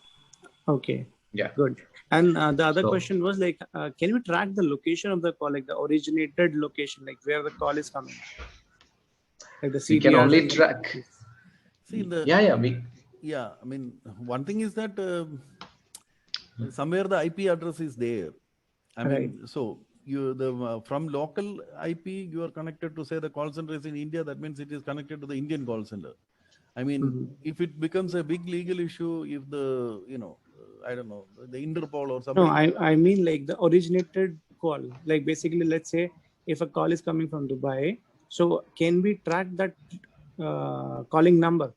H: Okay.
A: Yeah.
H: Good. And the other question was like, can you track the location of the call, like the originated location, like where the call is coming? Like the CDRs.
A: We can only track.
E: See, I mean, one thing is that somewhere the IP address is there. I mean, so from local IP, you are connected to, say, the call center is in India. That means it is connected to the Indian call center. I mean, if it becomes a big legal issue, if the, I don't know, the Interpol or something.
H: No, I mean like the originated call. Like basically, let's say if a call is coming from Dubai, so can we track that calling number?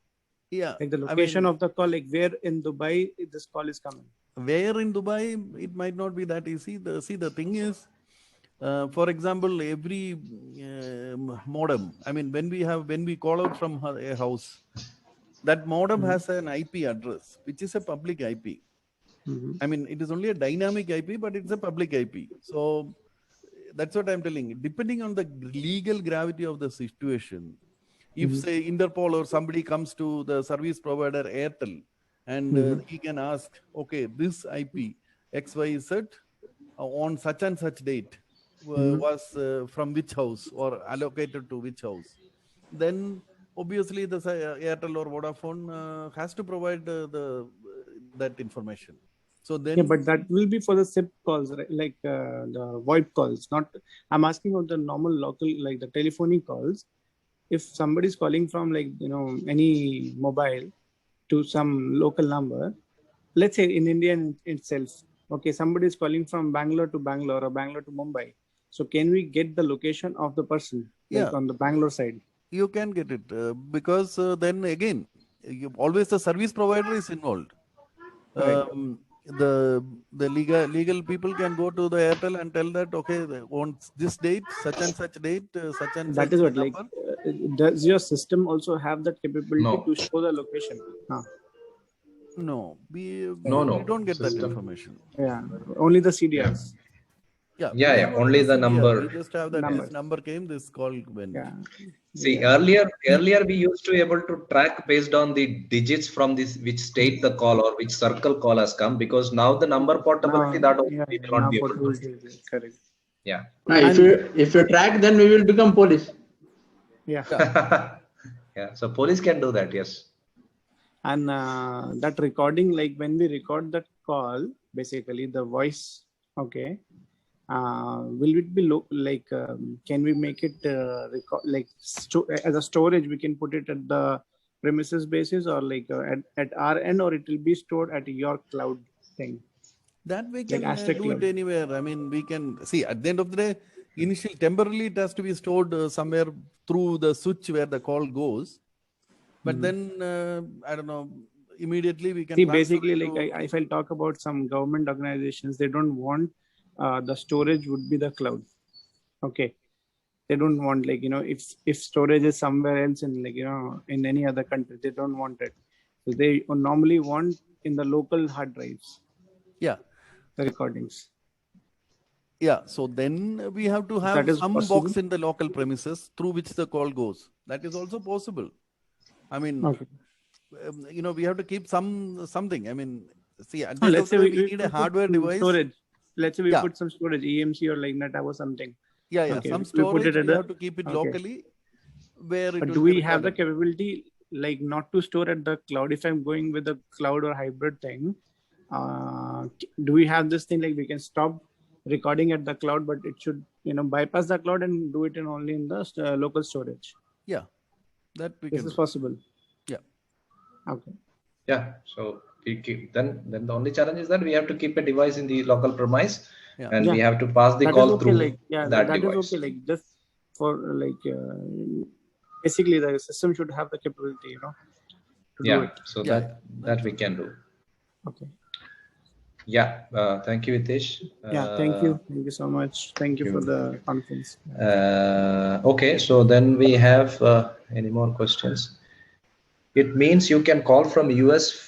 E: Yeah.
H: Like the location of the call, like where in Dubai this call is coming.
E: Where in Dubai, it might not be that easy. The thing is, for example, every modem, I mean, when we call out from a house, that modem has an IP address, which is a public IP. I mean, it is only a dynamic IP, but it's a public IP. So that's what I'm telling you. Depending on the legal gravity of the situation, if say Interpol or somebody comes to the service provider Airtel and he can ask, okay, this IP XYZ on such and such date was from which house or allocated to which house, then obviously the Airtel or Vodafone has to provide that information. So then,
H: yeah, but that will be for the SIP calls, right? Like the VoIP calls. Not, I'm asking about the normal local, like the telephony calls. If somebody is calling from like any mobile to some local number, let's say in India itself, okay, somebody is calling from Bangalore to Bangalore or Bangalore to Mumbai. So can we get the location of the person, like on the Bangalore side?
E: You can get it because then again, always the service provider is involved.
H: Right.
E: The legal people can go to the Airtel and tell that, okay, on this date, such and such date, such and
H: that
E: such
H: is what
E: number.
H: Like does your system also have that capability to show the location?
E: No, we don't get that information.
H: Yeah, only the CDRs.
E: Yeah.
A: Only the number.
E: We just have that this number came, this call went.
H: Yeah.
A: See, earlier we used to be able to track based on the digits from this which state the call or which circle call has come, because now the number portability we will not be able to.
H: Correct.
A: Yeah.
F: If you track, then we will become police.
H: Yeah.
A: Yeah. So police can do that. Yes.
H: And that recording, like when we record that call, basically the voice, okay. Will it be can we make it as a storage? We can put it at the premises basis or like at our end, or it will be stored at your cloud thing.
E: That we can do it anywhere. I mean, we can see at the end of the day, initially temporarily it has to be stored somewhere through the switch where the call goes. But then I don't know. Immediately we can
H: see. Basically, like if I talk about some government organizations, they don't want. The storage would be the cloud. Okay. They don't want if storage is somewhere else in in any other country, they don't want it. So they normally want in the local hard drives.
E: Yeah.
H: The recordings.
E: Yeah. So then we have to have some box in the local premises through which the call goes. That is also possible. I mean, we have to keep something. I mean, see, at the end of the day, we need a hardware device.
H: Storage. Let's say we put some storage, EMC or like NetApp or something.
E: Yeah. Okay. Some storage, we have to keep it locally.
H: But do we have the capability, like not to store at the cloud? If I'm going with a cloud or hybrid thing, do we have this thing like we can stop recording at the cloud, but it should bypass the cloud and do it only in the local storage?
E: Yeah, that we can.
H: This is possible.
E: Yeah.
H: Okay.
A: Yeah. So then the only challenge is that we have to keep a device in the local premise, and we have to pass the call through that device.
H: Is okay. Like just for basically the system should have the capability, to do it.
A: So that we can do.
H: Okay.
A: Yeah. Thank you, Hitesh.
H: Thank you. Thank you so much. Thank you for the conference.
A: Okay. So then we have any more questions? It means you can call from US.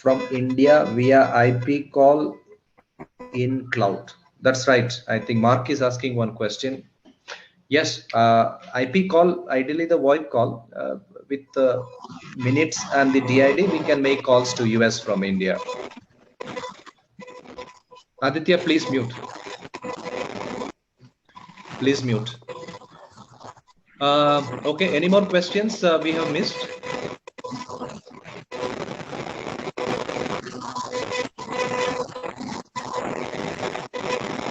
A: From India via IP call in cloud. That's right. I think Mark is asking one question. Yes, IP call, ideally the VoIP call with the minutes and the DID, we can make calls to US from India. Aditya, please mute. Please mute. Okay, any more questions we have missed?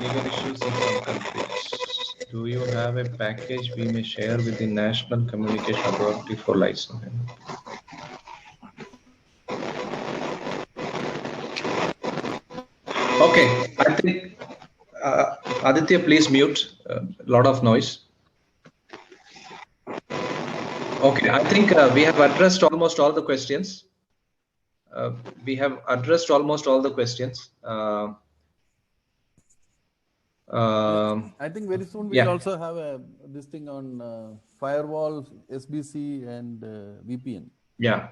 A: Legal issues in some countries. a package we may share with the National Communication Authority for licensing. Okay, I think Aditya, please mute. A lot of noise. Okay, I think we have addressed almost all the questions. I
E: think very soon we'll also have this thing on firewall, SBC, and VPN.
A: Yeah.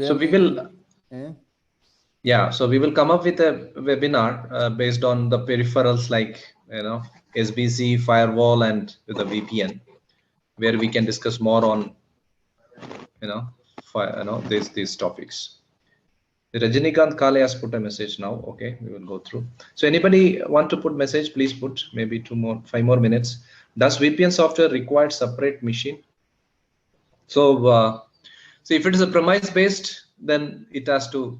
A: So we will. Yeah, so we will come up with a webinar based on the peripherals like SBC, firewall, and the VPN, where we can discuss more on these topics. Rajinikanth Kale has put a message now. Okay, we will go through. So anybody want to put message? Please put maybe 5 more minutes. Does VPN software require separate machine? So, so if it is a premise based, then it has to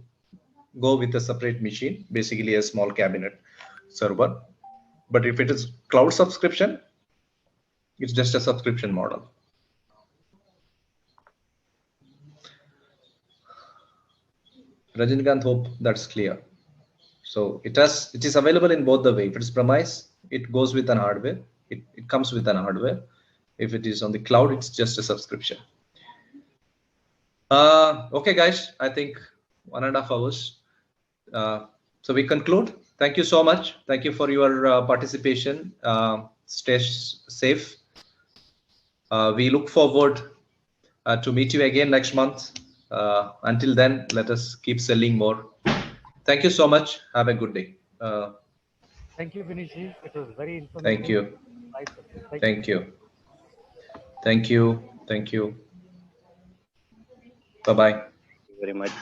A: go with a separate machine, basically a small cabinet server. But if it is cloud subscription, it's just a subscription model. Rajinikanth, hope that's clear. So it is available in both the way. If it's premise, it goes with an hardware. It comes with an hardware. If it is on the cloud, it's just a subscription. Okay, guys, I think 1.5 hours. So we conclude. Thank you so much. Thank you for your participation. Stay safe. We look forward to meet you again next month. Until then, let us keep selling more. Thank you so much. Have a good day.
K: Thank you, Binish. It was very informative.
A: Thank you. Thank you. Thank you. Thank you. Bye-bye.
L: Thank you very much.